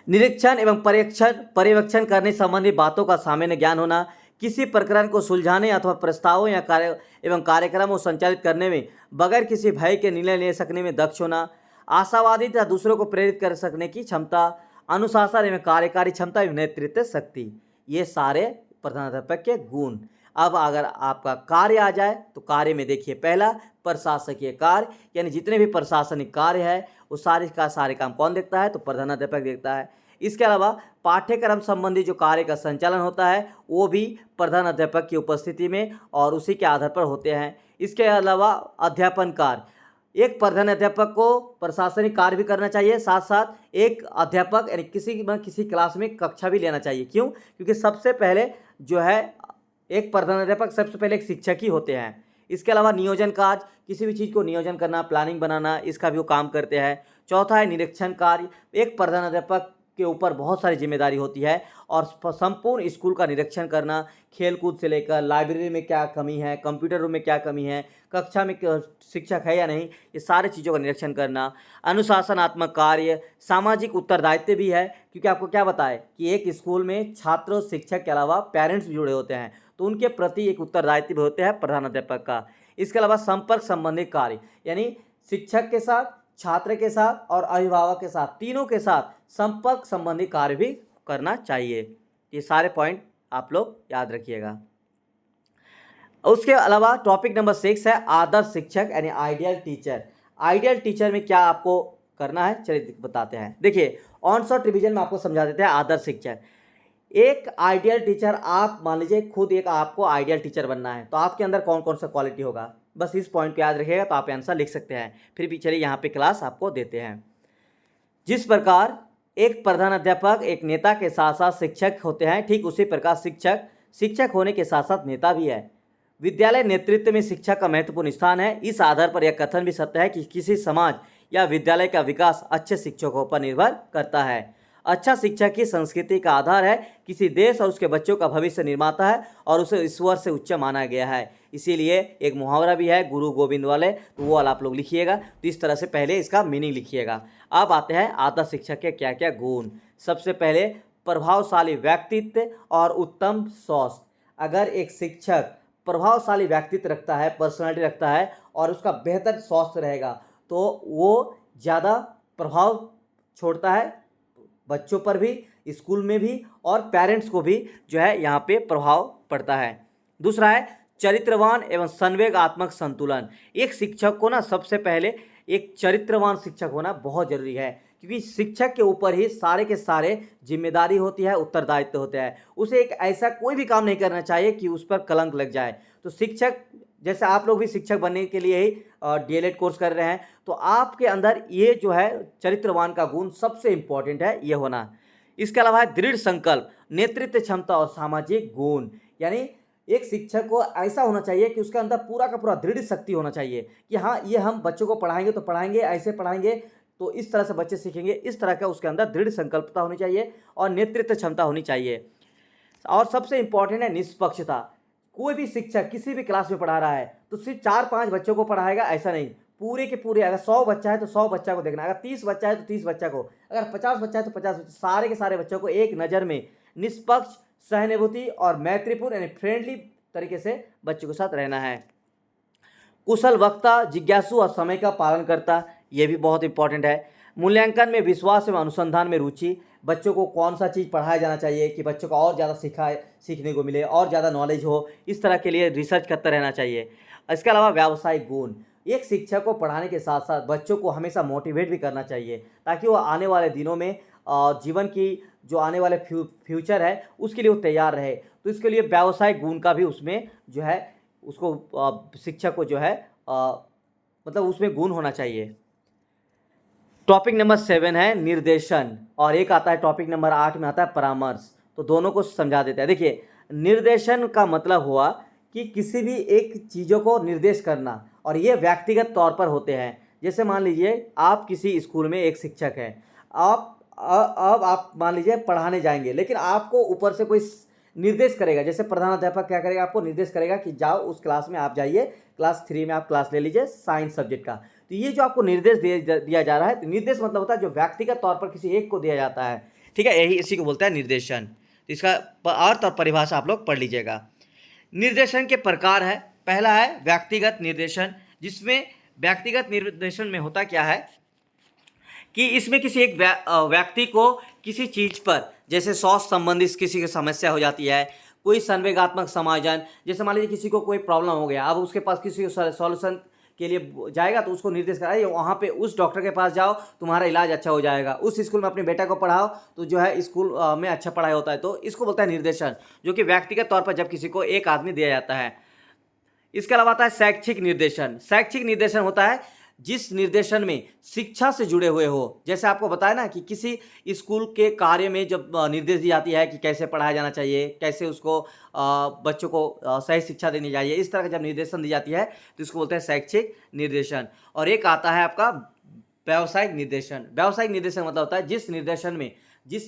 निरीक्षण एवं पर्यवेक्षण करने संबंधी बातों का सामान्य ज्ञान होना, किसी प्रकरण को सुलझाने अथवा प्रस्तावों या कार्य एवं कार्यक्रमों को संचालित करने में बगैर किसी भय के निर्णय ले सकने में दक्ष होना, आशावादी तथा दूसरों को प्रेरित कर सकने की क्षमता, अनुशासन एवं कार्यकारी क्षमता एवं नेतृत्व शक्ति, ये सारे प्रधानाध्यापक के गुण। अब अगर आपका कार्य आ जाए तो कार्य में देखिए, पहला प्रशासकीय कार्य, यानी जितने भी प्रशासनिक कार्य है वो सारे काम कौन देखता है, तो प्रधानाध्यापक देखता है। इसके अलावा पाठ्यक्रम संबंधी जो कार्य का संचालन होता है वो भी प्रधान अध्यापक की उपस्थिति में और उसी के आधार पर होते हैं। इसके अलावा अध्यापन कार्य, एक प्रधान अध्यापक को प्रशासनिक कार्य भी करना चाहिए, साथ साथ एक अध्यापक यानी किसी क्लास में कक्षा भी लेना चाहिए। क्यों? क्योंकि सबसे पहले जो है एक प्रधान अध्यापक सबसे पहले एक शिक्षक ही होते हैं। इसके अलावा नियोजन कार्य, किसी भी चीज़ को नियोजन करना, प्लानिंग बनाना, इसका भी वो काम करते हैं। चौथा है निरीक्षण कार्य, एक प्रधान अध्यापक के ऊपर बहुत सारी जिम्मेदारी होती है और संपूर्ण स्कूल का निरीक्षण करना, खेलकूद से लेकर लाइब्रेरी में क्या कमी है, कंप्यूटर रूम में क्या कमी है, कक्षा में शिक्षक है या नहीं, ये सारी चीज़ों का निरीक्षण करना। अनुशासनात्मक कार्य, सामाजिक उत्तरदायित्व भी है, क्योंकि आपको क्या बताएं कि एक स्कूल में छात्रों शिक्षक के अलावा पेरेंट्स भी जुड़े होते हैं, तो उनके प्रति एक उत्तरदायित्व भी होते हैं प्रधानाध्यापक का। इसके अलावा संपर्क संबंधी कार्य, यानी शिक्षक के साथ, छात्र के साथ और अभिभावक के साथ, तीनों के साथ संपर्क संबंधी कार्य भी करना चाहिए। ये सारे पॉइंट आप लोग याद रखिएगा। उसके अलावा टॉपिक नंबर 6 है आदर्श शिक्षक यानी आइडियल टीचर। आइडियल टीचर में क्या आपको करना है, चलिए बताते हैं। देखिए ऑन शॉट रिवीजन में आपको समझा देते हैं आदर्श शिक्षक। एक आइडियल टीचर, आप मान लीजिए खुद एक आपको आइडियल टीचर बनना है, तो आपके अंदर कौन कौन सा क्वालिटी होगा, बस इस पॉइंट को याद रखिएगा तो आप आंसर लिख सकते हैं। फिर भी चलिए यहाँ पे क्लास आपको देते हैं। जिस प्रकार एक प्रधान अध्यापक एक नेता के साथ साथ शिक्षक होते हैं, ठीक उसी प्रकार शिक्षक होने के साथ साथ नेता भी है। विद्यालय नेतृत्व में शिक्षक का महत्वपूर्ण स्थान है। इस आधार पर यह कथन भी सत्य है कि किसी समाज या विद्यालय का विकास अच्छे शिक्षकों पर निर्भर करता है। अच्छा शिक्षक ही संस्कृति का आधार है, किसी देश और उसके बच्चों का भविष्य निर्माता है और उसे ईश्वर से उच्च माना गया है। इसीलिए एक मुहावरा भी है गुरु गोविंद वाले, तो वो वाला आप लोग लिखिएगा। तो इस तरह से पहले इसका मीनिंग लिखिएगा। अब आते हैं आदर्श शिक्षक के क्या क्या गुण। सबसे पहले प्रभावशाली व्यक्तित्व और उत्तम स्वास्थ्य। अगर एक शिक्षक प्रभावशाली व्यक्तित्व रखता है, पर्सनालिटी रखता है और उसका बेहतर स्वास्थ्य रहेगा, तो वो ज़्यादा प्रभाव छोड़ता है बच्चों पर भी, स्कूल में भी और पेरेंट्स को भी जो है यहाँ पे प्रभाव पड़ता है। दूसरा है चरित्रवान एवं संवेगात्मक संतुलन। एक शिक्षक को ना सबसे पहले एक चरित्रवान शिक्षक होना बहुत जरूरी है, क्योंकि शिक्षक के ऊपर ही सारे के सारे जिम्मेदारी होती है, उत्तरदायित्व होता है। उसे एक ऐसा कोई भी काम नहीं करना चाहिए कि उस पर कलंक लग जाए। तो शिक्षक, जैसे आप लोग भी शिक्षक बनने के लिए ही डीएलएड कोर्स कर रहे हैं, तो आपके अंदर ये जो है चरित्रवान का गुण सबसे इम्पॉर्टेंट है, ये होना। इसके अलावा है दृढ़ संकल्प, नेतृत्व क्षमता और सामाजिक गुण। यानी एक शिक्षक को ऐसा होना चाहिए कि उसके अंदर पूरा का पूरा दृढ़ शक्ति होना चाहिए कि हाँ, ये हम बच्चों को पढ़ाएंगे तो पढ़ाएंगे, ऐसे पढ़ाएंगे तो इस तरह से बच्चे सीखेंगे, इस तरह का उसके अंदर दृढ़ संकल्पता होनी चाहिए और नेतृत्व क्षमता होनी चाहिए। और सबसे इम्पॉर्टेंट है निष्पक्षता। कोई भी शिक्षक किसी भी क्लास में पढ़ा रहा है तो सिर्फ 4-5 बच्चों को पढ़ाएगा, ऐसा नहीं। पूरे के पूरे, अगर 100 बच्चा है तो 100 बच्चा को देखना, अगर 30 बच्चा है तो 30 बच्चा को, अगर 50 बच्चा है तो 50 बच्चा, सारे के सारे बच्चों को एक नज़र में निष्पक्ष, सहानुभूति और मैत्रीपूर्ण यानी फ्रेंडली तरीके से बच्चों के साथ रहना है। कुशल वक्ता, जिज्ञासु और समय का पालन करता, ये भी बहुत इंपॉर्टेंट है। मूल्यांकन में विश्वास एवं अनुसंधान में रुचि। बच्चों को कौन सा चीज़ पढ़ाया जाना चाहिए कि बच्चों को और ज़्यादा सीखने को मिले, और ज़्यादा नॉलेज हो, इस तरह के लिए रिसर्च करता रहना चाहिए। इसके अलावा व्यावसायिक गुण। एक शिक्षक को पढ़ाने के साथ साथ बच्चों को हमेशा मोटिवेट भी करना चाहिए, ताकि वो आने वाले दिनों में जीवन की जो आने वाले फ्यूचर है उसके लिए वो तैयार रहे। तो इसके लिए व्यावसायिक गुण का भी उसमें जो है उसको शिक्षक को जो है मतलब उसमें गुण होना चाहिए। टॉपिक नंबर 7 है निर्देशन, और एक आता है टॉपिक नंबर 8 में आता है परामर्श। तो दोनों को समझा देते हैं। देखिए, निर्देशन का मतलब हुआ कि किसी भी एक चीज़ों को निर्देश करना, और ये व्यक्तिगत तौर पर होते हैं। जैसे मान लीजिए आप किसी स्कूल में एक शिक्षक हैं, अब आप मान लीजिए पढ़ाने जाएंगे, लेकिन आपको ऊपर से कोई निर्देश करेगा। जैसे प्रधानाध्यापक क्या करेगा, आपको निर्देश करेगा कि जाओ उस क्लास में आप जाइए, क्लास 3 में आप क्लास ले लीजिए साइंस सब्जेक्ट का। तो ये जो आपको निर्देश दिया जा रहा है, तो निर्देश मतलब होता है जो व्यक्तिगत तौर पर किसी एक को दिया जाता है, ठीक है, यही इसी को बोलता है निर्देशन। इसका अर्थ और परिभाषा आप लोग पढ़ लीजिएगा। निर्देशन के प्रकार है, पहला है व्यक्तिगत निर्देशन, जिसमें व्यक्तिगत निर्देशन में होता क्या है कि इसमें किसी एक व्यक्ति को किसी चीज़ पर, जैसे स्वास्थ्य संबंधित किसी की समस्या हो जाती है, कोई संवेगात्मक समाधान, जैसे मान लीजिए किसी को कोई प्रॉब्लम हो गया, अब उसके पास किसी सॉल्यूशन के लिए जाएगा तो उसको निर्देश कराइए वहाँ पे उस डॉक्टर के पास जाओ, तुम्हारा इलाज अच्छा हो जाएगा, उस स्कूल में अपने बेटा को पढ़ाओ तो जो है स्कूल में अच्छा पढ़ाई होता है। तो इसको बोलता है निर्देशन, जो कि व्यक्तिगत तौर पर जब किसी को एक आदमी दिया जाता है। इसके अलावा आता है शैक्षिक निर्देशन। शैक्षिक निर्देशन होता है जिस निर्देशन में शिक्षा से जुड़े हुए हो, जैसे आपको बताया ना कि किसी स्कूल के कार्य में जब निर्देश दी जाती है कि कैसे पढ़ाया जाना चाहिए, कैसे उसको बच्चों को सही शिक्षा देनी चाहिए, इस तरह का जब निर्देशन दी जाती है तो इसको बोलते हैं शैक्षिक निर्देशन। और एक आता है आपका व्यावसायिक निर्देशन। व्यावसायिक निर्देशन मतलब होता है जिस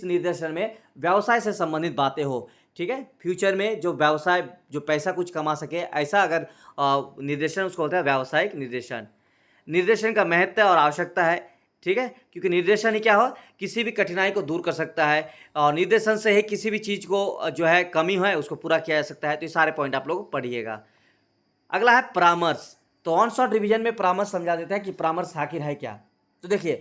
निर्देशन में व्यवसाय से संबंधित बातें हो, ठीक है, फ्यूचर में जो व्यवसाय जो पैसा कुछ कमा सके, ऐसा अगर निर्देशन, उसको होता है व्यावसायिक निर्देशन। निर्देशन का महत्व और आवश्यकता है, ठीक है, क्योंकि निर्देशन ही क्या हो, किसी भी कठिनाई को दूर कर सकता है और निर्देशन से ही किसी भी चीज़ को जो है कमी है उसको पूरा किया जा सकता है। तो ये सारे पॉइंट आप लोग पढ़िएगा। अगला है परामर्श। तो ऑन शॉर्ट रिवीजन में परामर्श समझा देता है कि परामर्श आखिर है क्या। तो देखिए,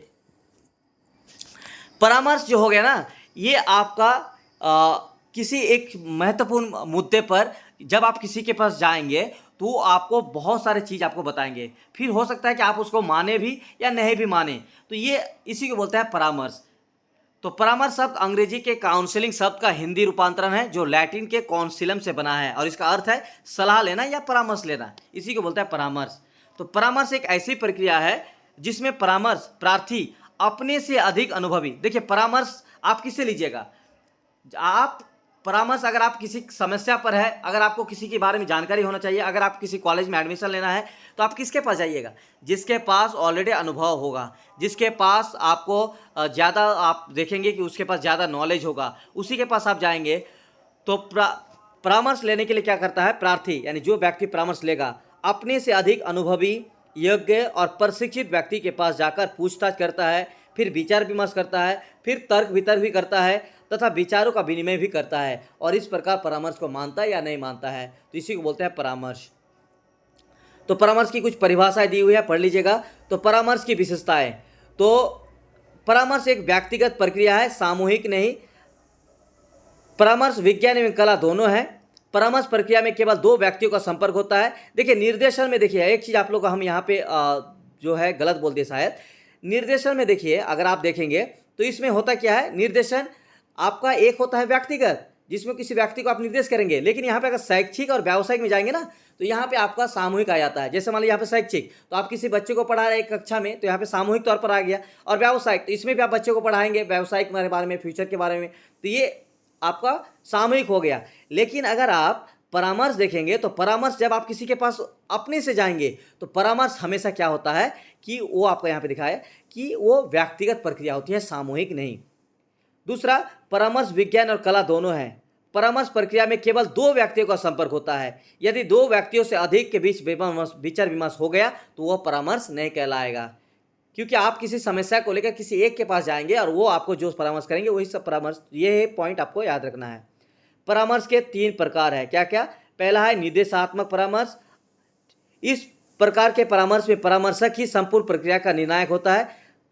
परामर्श जो हो गया ना, ये आपका किसी एक महत्वपूर्ण मुद्दे पर जब आप किसी के पास जाएंगे तो आपको बहुत सारे चीज़ आपको बताएंगे, फिर हो सकता है कि आप उसको माने भी या नहीं भी माने, तो ये इसी को बोलते हैं परामर्श। तो परामर्श शब्द अंग्रेजी के काउंसलिंग शब्द का हिंदी रूपांतरण है जो लैटिन के काउंसिलम से बना है और इसका अर्थ है सलाह लेना या परामर्श लेना, इसी को बोलते हैं परामर्श। तो परामर्श एक ऐसी प्रक्रिया है जिसमें परामर्श प्रार्थी अपने से अधिक अनुभवी, देखिए परामर्श आप किससे लीजिएगा, आप परामर्श अगर आप किसी समस्या पर है, अगर आपको किसी के बारे में जानकारी होना चाहिए, अगर आप किसी कॉलेज में एडमिशन लेना है तो आप किसके पास जाइएगा, जिसके पास ऑलरेडी अनुभव होगा, जिसके पास आपको ज़्यादा, आप देखेंगे कि उसके पास ज़्यादा नॉलेज होगा, उसी के पास आप जाएंगे। तो परामर्श लेने के लिए क्या करता है प्रार्थी, यानी जो व्यक्ति परामर्श लेगा, अपने से अधिक अनुभवी, योग्य और प्रशिक्षित व्यक्ति के पास जाकर पूछताछ करता है, फिर विचार विमर्श करता है, फिर तर्क वितर्क भी करता है तथा विचारों का विनिमय भी करता है और इस प्रकार परामर्श को मानता है या नहीं मानता है। तो इसी को बोलते हैं परामर्श। तो परामर्श की कुछ परिभाषाएं दी हुई है, पढ़ लीजिएगा। तो परामर्श की विशेषताएं, तो परामर्श एक व्यक्तिगत प्रक्रिया है, सामूहिक नहीं। परामर्श विज्ञान एवं कला दोनों है। परामर्श प्रक्रिया में केवल दो व्यक्तियों का संपर्क होता है। देखिए निर्देशन में, देखिए एक चीज़ आप लोग हम यहाँ पे जो है गलत बोल दिए शायद। निर्देशन में देखिए, अगर आप देखेंगे तो इसमें होता क्या है, निर्देशन आपका एक होता है व्यक्तिगत, जिसमें किसी व्यक्ति को आप निर्देश करेंगे, लेकिन यहाँ पे अगर शैक्षिक और व्यावसायिक में जाएंगे ना तो यहाँ पे आपका सामूहिक आ जाता है। जैसे मान लीजिए यहाँ पे शैक्षिक, तो आप किसी बच्चे को पढ़ा रहे हैं एक कक्षा में, तो यहाँ पे सामूहिक तौर पर आ गया। और व्यावसायिक, तो इसमें भी आप बच्चे को पढ़ाएंगे व्यावसायिक के बारे में, फ्यूचर के बारे में, तो ये आपका सामूहिक हो गया। लेकिन अगर आप परामर्श देखेंगे तो परामर्श जब आप किसी के पास अपने से जाएंगे तो परामर्श हमेशा क्या होता है कि वो आपको यहाँ पे दिखाया कि वो व्यक्तिगत प्रक्रिया होती है, सामूहिक नहीं। दूसरा, परामर्श विज्ञान और कला दोनों है। परामर्श प्रक्रिया में केवल दो व्यक्तियों का संपर्क होता है। यदि दो व्यक्तियों से अधिक के बीच विचार विमर्श हो गया तो वह परामर्श नहीं कहलाएगा, क्योंकि आप किसी समस्या को लेकर किसी एक के पास जाएंगे और वो आपको जो परामर्श करेंगे वही सब परामर्श। ये पॉइंट आपको याद रखना है। परामर्श के तीन प्रकार है, क्या क्या। पहला है निर्देशात्मक परामर्श। इस प्रकार के परामर्श में परामर्शक ही संपूर्ण प्रक्रिया का निर्णायक होता है।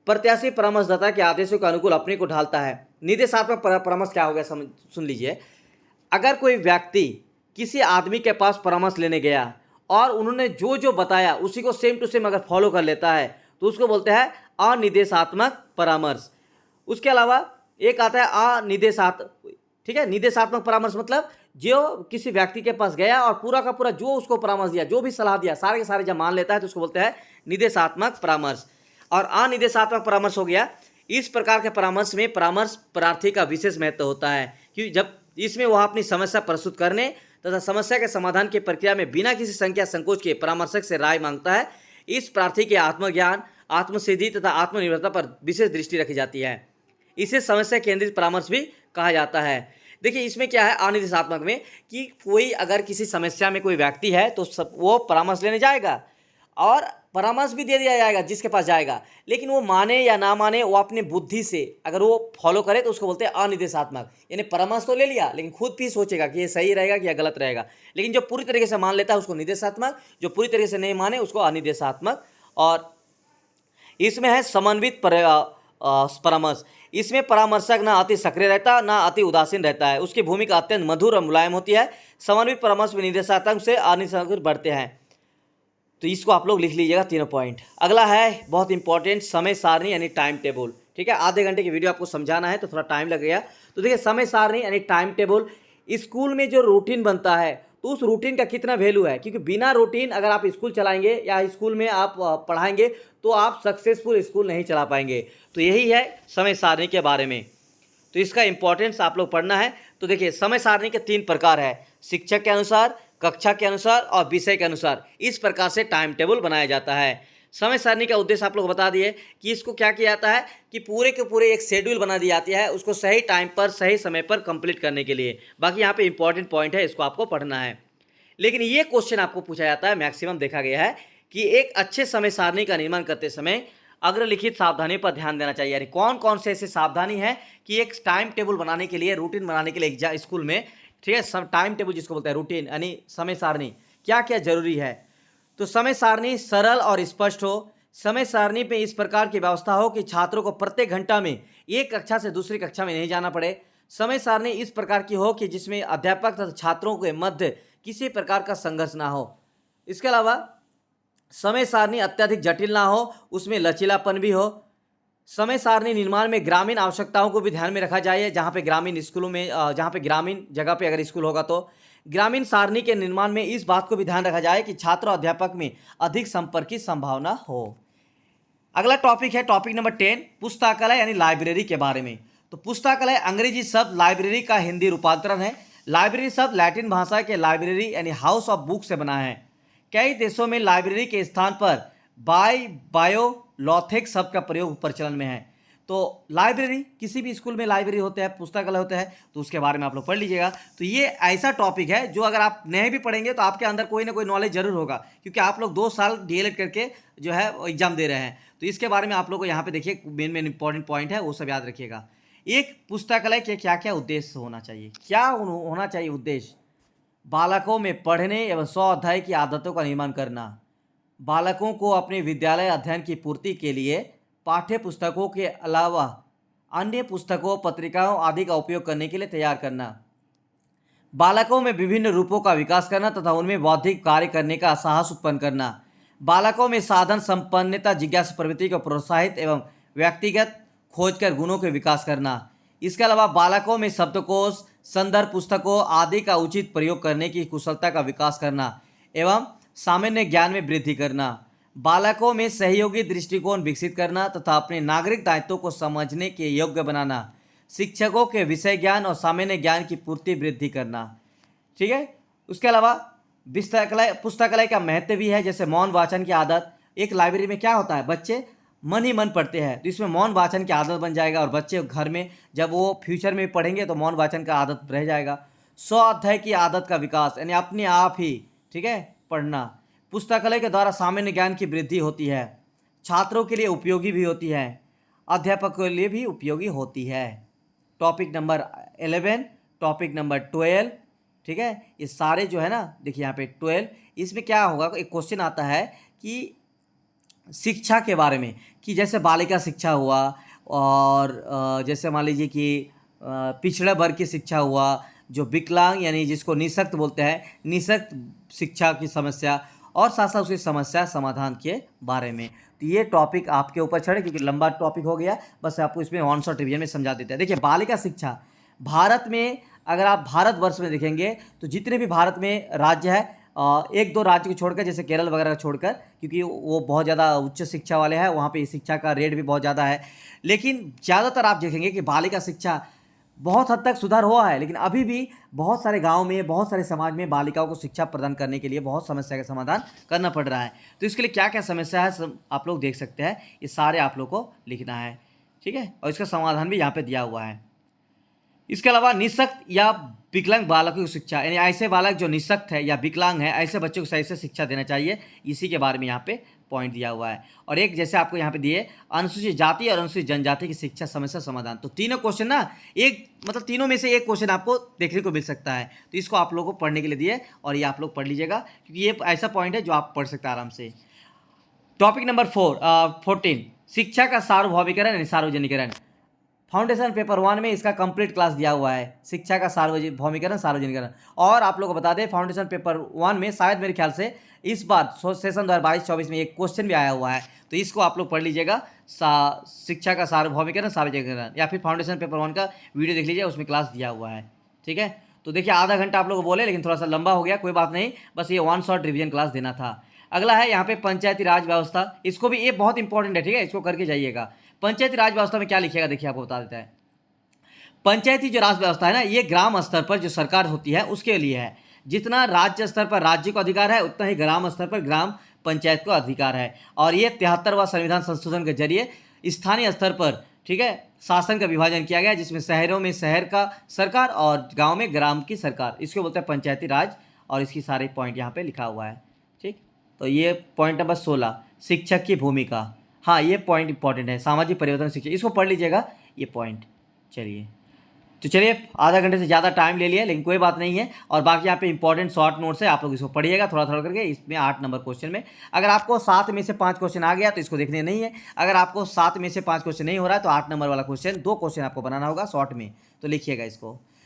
प्रत्याशी परामर्शदाता के आदेशों के अनुकूल अपने को ढालता है। निर्देशात्मक परामर्श क्या हो गया, सुन लीजिए। अगर कोई व्यक्ति किसी आदमी के पास परामर्श लेने गया और उन्होंने जो जो बताया उसी को सेम टू सेम अगर फॉलो कर लेता है तो उसको बोलते हैं अनिर्देशात्मक परामर्श। उसके अलावा एक आता है अनिर्देशात्मक, ठीक है। निर्देशात्मक परामर्श मतलब जो किसी व्यक्ति के पास गया और पूरा का पूरा जो उसको परामर्श दिया, जो भी सलाह दिया, सारे के सारे जब मान लेता है तो उसको बोलते हैं निर्देशात्मक परामर्श। और अनिर्देशात्मक परामर्श हो गया, इस प्रकार के परामर्श में परामर्श प्रार्थी का विशेष महत्व होता है, क्योंकि जब इसमें वह अपनी समस्या प्रस्तुत करने तथा समस्या के समाधान की प्रक्रिया में बिना किसी संख्या संकोच के परामर्शक से राय मांगता है। इस प्रार्थी के आत्मज्ञान, आत्मसिद्धि तथा आत्मनिर्भरता पर विशेष दृष्टि रखी जाती है। इसे समस्या केंद्रित परामर्श भी कहा जाता है। देखिए इसमें क्या है अनिर्देशात्मक में कि कोई अगर किसी समस्या में कोई व्यक्ति है तो वो परामर्श लेने जाएगा और परामर्श भी दे दिया जाएगा जिसके पास जाएगा, लेकिन वो माने या ना माने, वो अपनी बुद्धि से अगर वो फॉलो करे तो उसको बोलते हैं अनिर्देशात्मक। यानी परामर्श तो ले लिया लेकिन खुद भी सोचेगा कि ये सही रहेगा कि या गलत रहेगा। लेकिन जो पूरी तरीके से मान लेता है उसको निर्देशात्मक, जो पूरी तरीके से नहीं माने उसको अनिर्देशात्मक। और इसमें है समन्वित परामर्श। इसमें परामर्शक ना अति सक्रिय रहता ना अति उदासीन रहता है, उसकी भूमिका अत्यंत मधुर और मुलायम होती है। समन्वित परामर्श में निर्देशात्मक से अनिर्देशात्मक बढ़ते हैं। तो इसको आप लोग लिख लीजिएगा, तीनों पॉइंट। अगला है बहुत इंपॉर्टेंट, समय सारणी यानी टाइम टेबल। ठीक है, आधे घंटे की वीडियो आपको समझाना है तो थोड़ा टाइम लगेगा। तो देखिए, समय सारणी यानी टाइम टेबल, स्कूल में जो रूटीन बनता है तो उस रूटीन का कितना वैल्यू है, क्योंकि बिना रूटीन अगर आप स्कूल चलाएंगे या स्कूल में आप पढ़ाएंगे तो आप सक्सेसफुल स्कूल नहीं चला पाएंगे। तो यही है समय सारणी के बारे में, तो इसका इंपॉर्टेंस आप लोग पढ़ना है। तो देखिए, समय सारणी के 3 प्रकार है, शिक्षक के अनुसार, कक्षा के अनुसार और विषय के अनुसार। इस प्रकार से टाइम टेबल बनाया जाता है। समय सारणी का उद्देश्य आप लोग बता दिए कि इसको क्या किया जाता है कि पूरे के पूरे एक शेड्यूल बना दी जाती है उसको सही टाइम पर सही समय पर कंप्लीट करने के लिए। बाकी यहाँ पे इंपॉर्टेंट पॉइंट है, इसको आपको पढ़ना है। लेकिन ये क्वेश्चन आपको पूछा जाता है, मैक्सिमम देखा गया है कि एक अच्छे समय सारणी का निर्माण करते समय अग्रलिखित सावधानी पर ध्यान देना चाहिए। यानी कौन कौन से ऐसे सावधानी है कि एक टाइम टेबल बनाने के लिए, रूटीन बनाने के लिए स्कूल में, ठीक है, सब टाइम टेबल जिसको बोलते हैं रूटीन यानी समय सारणी, क्या क्या जरूरी है। तो समय सारणी सरल और स्पष्ट हो। समय सारणी पे इस प्रकार की व्यवस्था हो कि छात्रों को प्रत्येक घंटा में एक कक्षा से दूसरी कक्षा में नहीं जाना पड़े। समय सारणी इस प्रकार की हो कि जिसमें अध्यापक तथा छात्रों के मध्य किसी प्रकार का संघर्ष ना हो। इसके अलावा समय सारणी अत्यधिक जटिल ना हो, उसमें लचीलापन भी हो। समय सारणी निर्माण में ग्रामीण आवश्यकताओं को भी ध्यान में रखा जाए। जहाँ पे ग्रामीण स्कूलों में, जहाँ पे ग्रामीण जगह पे अगर स्कूल होगा तो ग्रामीण सारणी के निर्माण में इस बात को भी ध्यान रखा जाए कि छात्र और अध्यापक में अधिक संपर्क की संभावना हो। अगला टॉपिक है टॉपिक नंबर 10, पुस्तकालय यानी लाइब्रेरी के बारे में। तो पुस्तकालय अंग्रेजी शब्द लाइब्रेरी का हिंदी रूपांतरण है। लाइब्रेरी शब्द लैटिन भाषा के लाइब्रेरी यानी हाउस ऑफ बुक से बना है। कई देशों में लाइब्रेरी के स्थान पर बायोलॉथिक शब्द का प्रयोग प्रचलन में है। तो लाइब्रेरी, किसी भी स्कूल में लाइब्रेरी होते हैं, पुस्तकालय होते हैं, तो उसके बारे में आप लोग पढ़ लीजिएगा। तो ये ऐसा टॉपिक है जो अगर आप नहीं भी पढ़ेंगे तो आपके अंदर कोई ना कोई नॉलेज जरूर होगा, क्योंकि आप लोग 2 साल डीएलएड करके जो है एग्जाम दे रहे हैं। तो इसके बारे में आप लोग को यहाँ पे देखिए मेन मेन इंपॉर्टेंट पॉइंट है, वो सब याद रखिएगा। एक पुस्तकालय के क्या क्या उद्देश्य होना चाहिए, क्या होना चाहिए उद्देश्य। बालकों में पढ़ने एवं स्वाध्याय की आदतों का निर्माण करना, बालकों को अपने विद्यालय अध्ययन की पूर्ति के लिए पाठ्य पुस्तकों के अलावा अन्य पुस्तकों, पत्रिकाओं आदि का उपयोग करने के लिए तैयार करना, बालकों में विभिन्न रूपों का विकास करना तथा उनमें बौद्धिक कार्य करने का साहस उत्पन्न करना, बालकों में साधन संपन्नता, जिज्ञासा प्रवृत्ति को प्रोत्साहित एवं व्यक्तिगत खोज कर गुणों के विकास करना। इसके अलावा बालकों में शब्दकोश, संदर्भ पुस्तकों आदि का उचित प्रयोग करने की कुशलता का विकास करना एवं सामान्य ज्ञान में वृद्धि करना, बालकों में सहयोगी दृष्टिकोण विकसित करना तथा अपने नागरिक दायित्वों को समझने के योग्य बनाना, शिक्षकों के विषय ज्ञान और सामान्य ज्ञान की पूर्ति वृद्धि करना। ठीक है, उसके अलावा पुस्तकालय का महत्व भी है। जैसे मौन वाचन की आदत, एक लाइब्रेरी में क्या होता है, बच्चे मन ही मन पढ़ते हैं, तो इसमें मौन वाचन की आदत बन जाएगा और बच्चे घर में जब वो फ्यूचर में पढ़ेंगे तो मौन वाचन का आदत रह जाएगा। स्वाध्याय की आदत का विकास यानी अपने आप ही, ठीक है, पढ़ना। पुस्तकालय के द्वारा सामान्य ज्ञान की वृद्धि होती है, छात्रों के लिए उपयोगी भी होती है, अध्यापकों के लिए भी उपयोगी होती है। टॉपिक नंबर 11, टॉपिक नंबर 12, ठीक है, ये सारे जो है ना, देखिए यहाँ पे 12, इसमें क्या होगा, एक क्वेश्चन आता है कि शिक्षा के बारे में, कि जैसे बालिका शिक्षा हुआ और जैसे मान लीजिए कि पिछड़े वर्ग की शिक्षा हुआ, जो विकलांग यानी जिसको निःशक्त बोलते हैं, निःशक्त शिक्षा की समस्या, और साथ साथ उसकी समस्या समाधान के बारे में। तो ये टॉपिक आपके ऊपर चढ़े क्योंकि लंबा टॉपिक हो गया, बस आपको इसमें वन शॉट रिवीजन में समझा देते हैं। देखिए, बालिका शिक्षा भारत में, अगर आप भारतवर्ष में देखेंगे तो जितने भी भारत में राज्य है, 1-2 राज्य को छोड़कर, जैसे केरल वगैरह को छोड़कर, क्योंकि वो बहुत ज़्यादा उच्च शिक्षा वाले हैं, वहाँ पे शिक्षा का रेट भी बहुत ज़्यादा है, लेकिन ज़्यादातर आप देखेंगे कि बालिका शिक्षा बहुत हद तक सुधार हुआ है। लेकिन अभी भी बहुत सारे गांव में, बहुत सारे समाज में बालिकाओं को शिक्षा प्रदान करने के लिए बहुत समस्या का समाधान करना पड़ रहा है। तो इसके लिए क्या क्या समस्या है सब आप लोग देख सकते हैं, ये सारे आप लोग को लिखना है, ठीक है, और इसका समाधान भी यहाँ पे दिया हुआ है। इसके अलावा निःशक्त या विकलांग बालकों की शिक्षा, यानी ऐसे बालक जो निःशक्त है या विकलांग है, ऐसे बच्चों को सही से शिक्षा देना चाहिए, इसी के बारे में यहाँ पे पॉइंट दिया हुआ है। और एक जैसे आपको यहाँ पे दिए अनुसूचित जाति और अनुसूचित जनजाति की शिक्षा समस्या समाधान, तो तीनों क्वेश्चन ना एक मतलब तीनों में से एक क्वेश्चन आपको देखने को मिल सकता है, तो इसको आप लोगों को पढ़ने के लिए दिए और ये आप लोग पढ़ लीजिएगा, क्योंकि ये ऐसा पॉइंट है जो आप पढ़ सकते हैं आराम से। टॉपिक नंबर 14, शिक्षा का सार्वभौमिकरण यानी सार्वजनिकरण। फाउंडेशन पेपर 1 में इसका कंप्लीट क्लास दिया हुआ है, शिक्षा का सार्वभौमिकरण सार्वजनिकरण। और आप लोगों को बता दें फाउंडेशन पेपर 1 में शायद मेरे ख्याल से इस बार सेशन 2022-24 में एक क्वेश्चन भी आया हुआ है, तो इसको आप लोग पढ़ लीजिएगा, शिक्षा का सार्वभौमिकरण सार्वजनिकरण, या फिर फाउंडेशन पेपर 1 का वीडियो देख लीजिए, उसमें क्लास दिया हुआ है। ठीक है, तो देखिए आधा घंटा आप लोग बोले, लेकिन थोड़ा सा लंबा हो गया, कोई बात नहीं, बस ये 1 शॉर्ट रिवीजन क्लास देना था। अगला है यहाँ पे पंचायती राज व्यवस्था, इसको भी ये बहुत इंपॉर्टेंट है, ठीक है, इसको करके जाइएगा। पंचायती राज व्यवस्था में क्या लिखिएगा, देखिए आपको बता देता है। पंचायती जो राज व्यवस्था है ना, ये ग्राम स्तर पर जो सरकार होती है उसके लिए है। जितना राज्य स्तर पर राज्य को अधिकार है, उतना ही ग्राम स्तर पर ग्राम पंचायत को अधिकार है। और ये 73वां संविधान संशोधन के जरिए स्थानीय स्तर पर, ठीक है, शासन का विभाजन किया गया, जिसमें शहरों में शहर का सरकार और गांव में ग्राम की सरकार, इसको बोलते हैं पंचायती राज। और इसकी सारे पॉइंट यहाँ पे लिखा हुआ है। ठीक, तो ये पॉइंट नंबर 16, शिक्षक की भूमिका। हाँ, ये पॉइंट इंपॉर्टेंट है, सामाजिक परिवर्तन शिक्षा, इसको पढ़ लीजिएगा ये पॉइंट। चलिए, तो चलिए आधा घंटे से ज़्यादा टाइम ले लिया, लेकिन कोई बात नहीं है। और बाकी यहाँ पे इंपॉर्टेंट शॉर्ट नोट्स है, आप लोग इसको पढ़िएगा थोड़ा थोड़ा करके। इसमें 8 नंबर क्वेश्चन में अगर आपको 7 में से 5 क्वेश्चन आ गया तो इसको देखने नहीं है। अगर आपको 7 में से 5 क्वेश्चन नहीं हो रहा है तो 8 नंबर वाला क्वेश्चन 2 क्वेश्चन आपको बनाना होगा शॉर्ट में, तो लिखिएगा इसको।